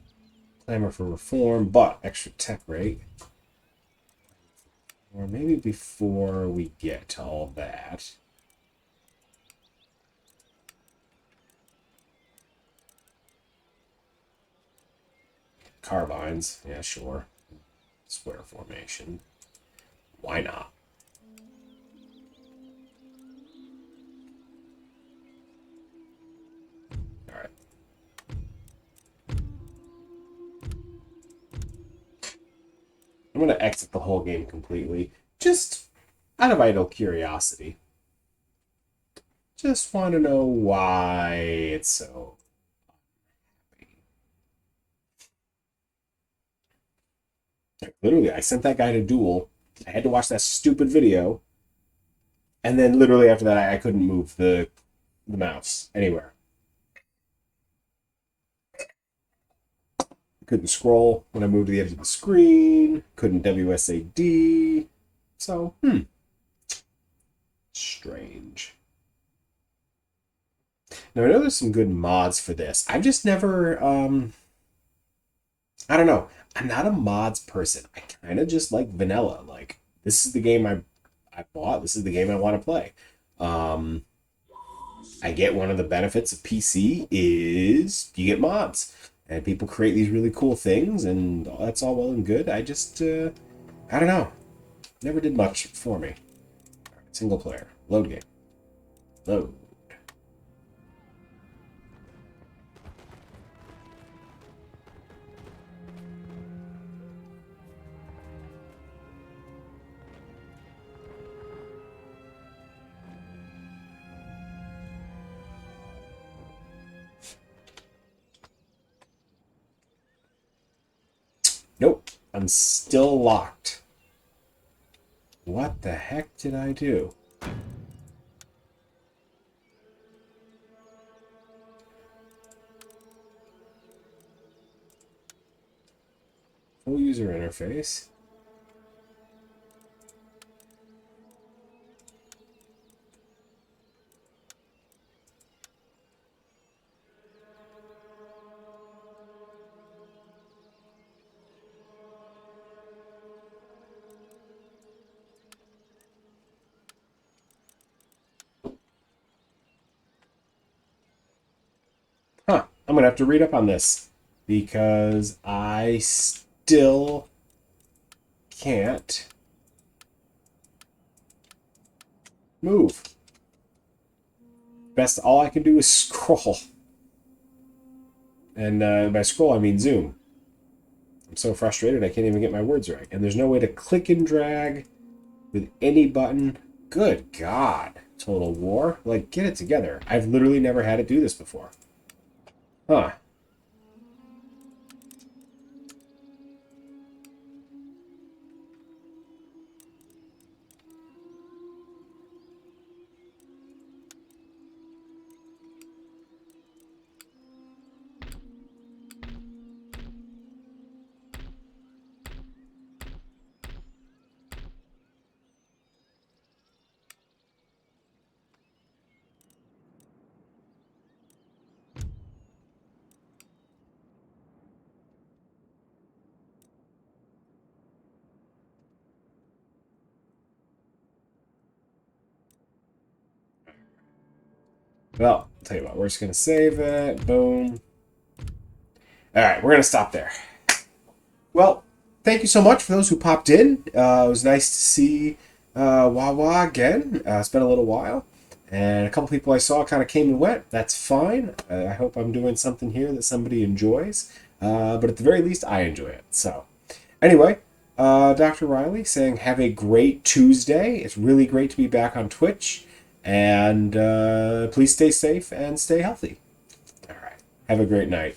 Clamor for reform, but extra tech rate. Or maybe before we get to all that. Carbines, yeah, sure. Square formation. Why not? Alright. I'm going to exit the whole game completely, just out of idle curiosity. Just want to know why it's so happy. Like, literally, I sent that guy to duel. I had to watch that stupid video. And then literally after that, I couldn't move the mouse anywhere. Couldn't scroll when I moved to the edge of the screen. Couldn't WSAD. So, strange. Now, I know there's some good mods for this. I've just never, I don't know. I'm not a mods person. I kind of just like vanilla. Like, this is the game I bought. This is the game I want to play. I get one of the benefits of PC is you get mods. And people create these really cool things, and that's all well and good. I just, I don't know. Never did much for me. All right, single player. Load game. Load. button's still locked. What the heck did I do? Full user interface. Huh. I'm going to have to read up on this because I still can't move. Best, all I can do is scroll. And by scroll, I mean zoom. I'm so frustrated I can't even get my words right. And there's no way to click and drag with any button. Good God. Total War. Like, get it together. I've literally never had it do this before. Huh. Well, I'll tell you what, we're just going to save it. Boom. All right, we're going to stop there. Well, thank you so much for those who popped in. It was nice to see Wawa again. It's been a little while. And a couple people I saw kind of came and went. That's fine. I hope I'm doing something here that somebody enjoys. But at the very least, I enjoy it. So, anyway, Dr. Riley saying have a great Tuesday. It's really great to be back on Twitch. And please stay safe and stay healthy. All right. Have a great night.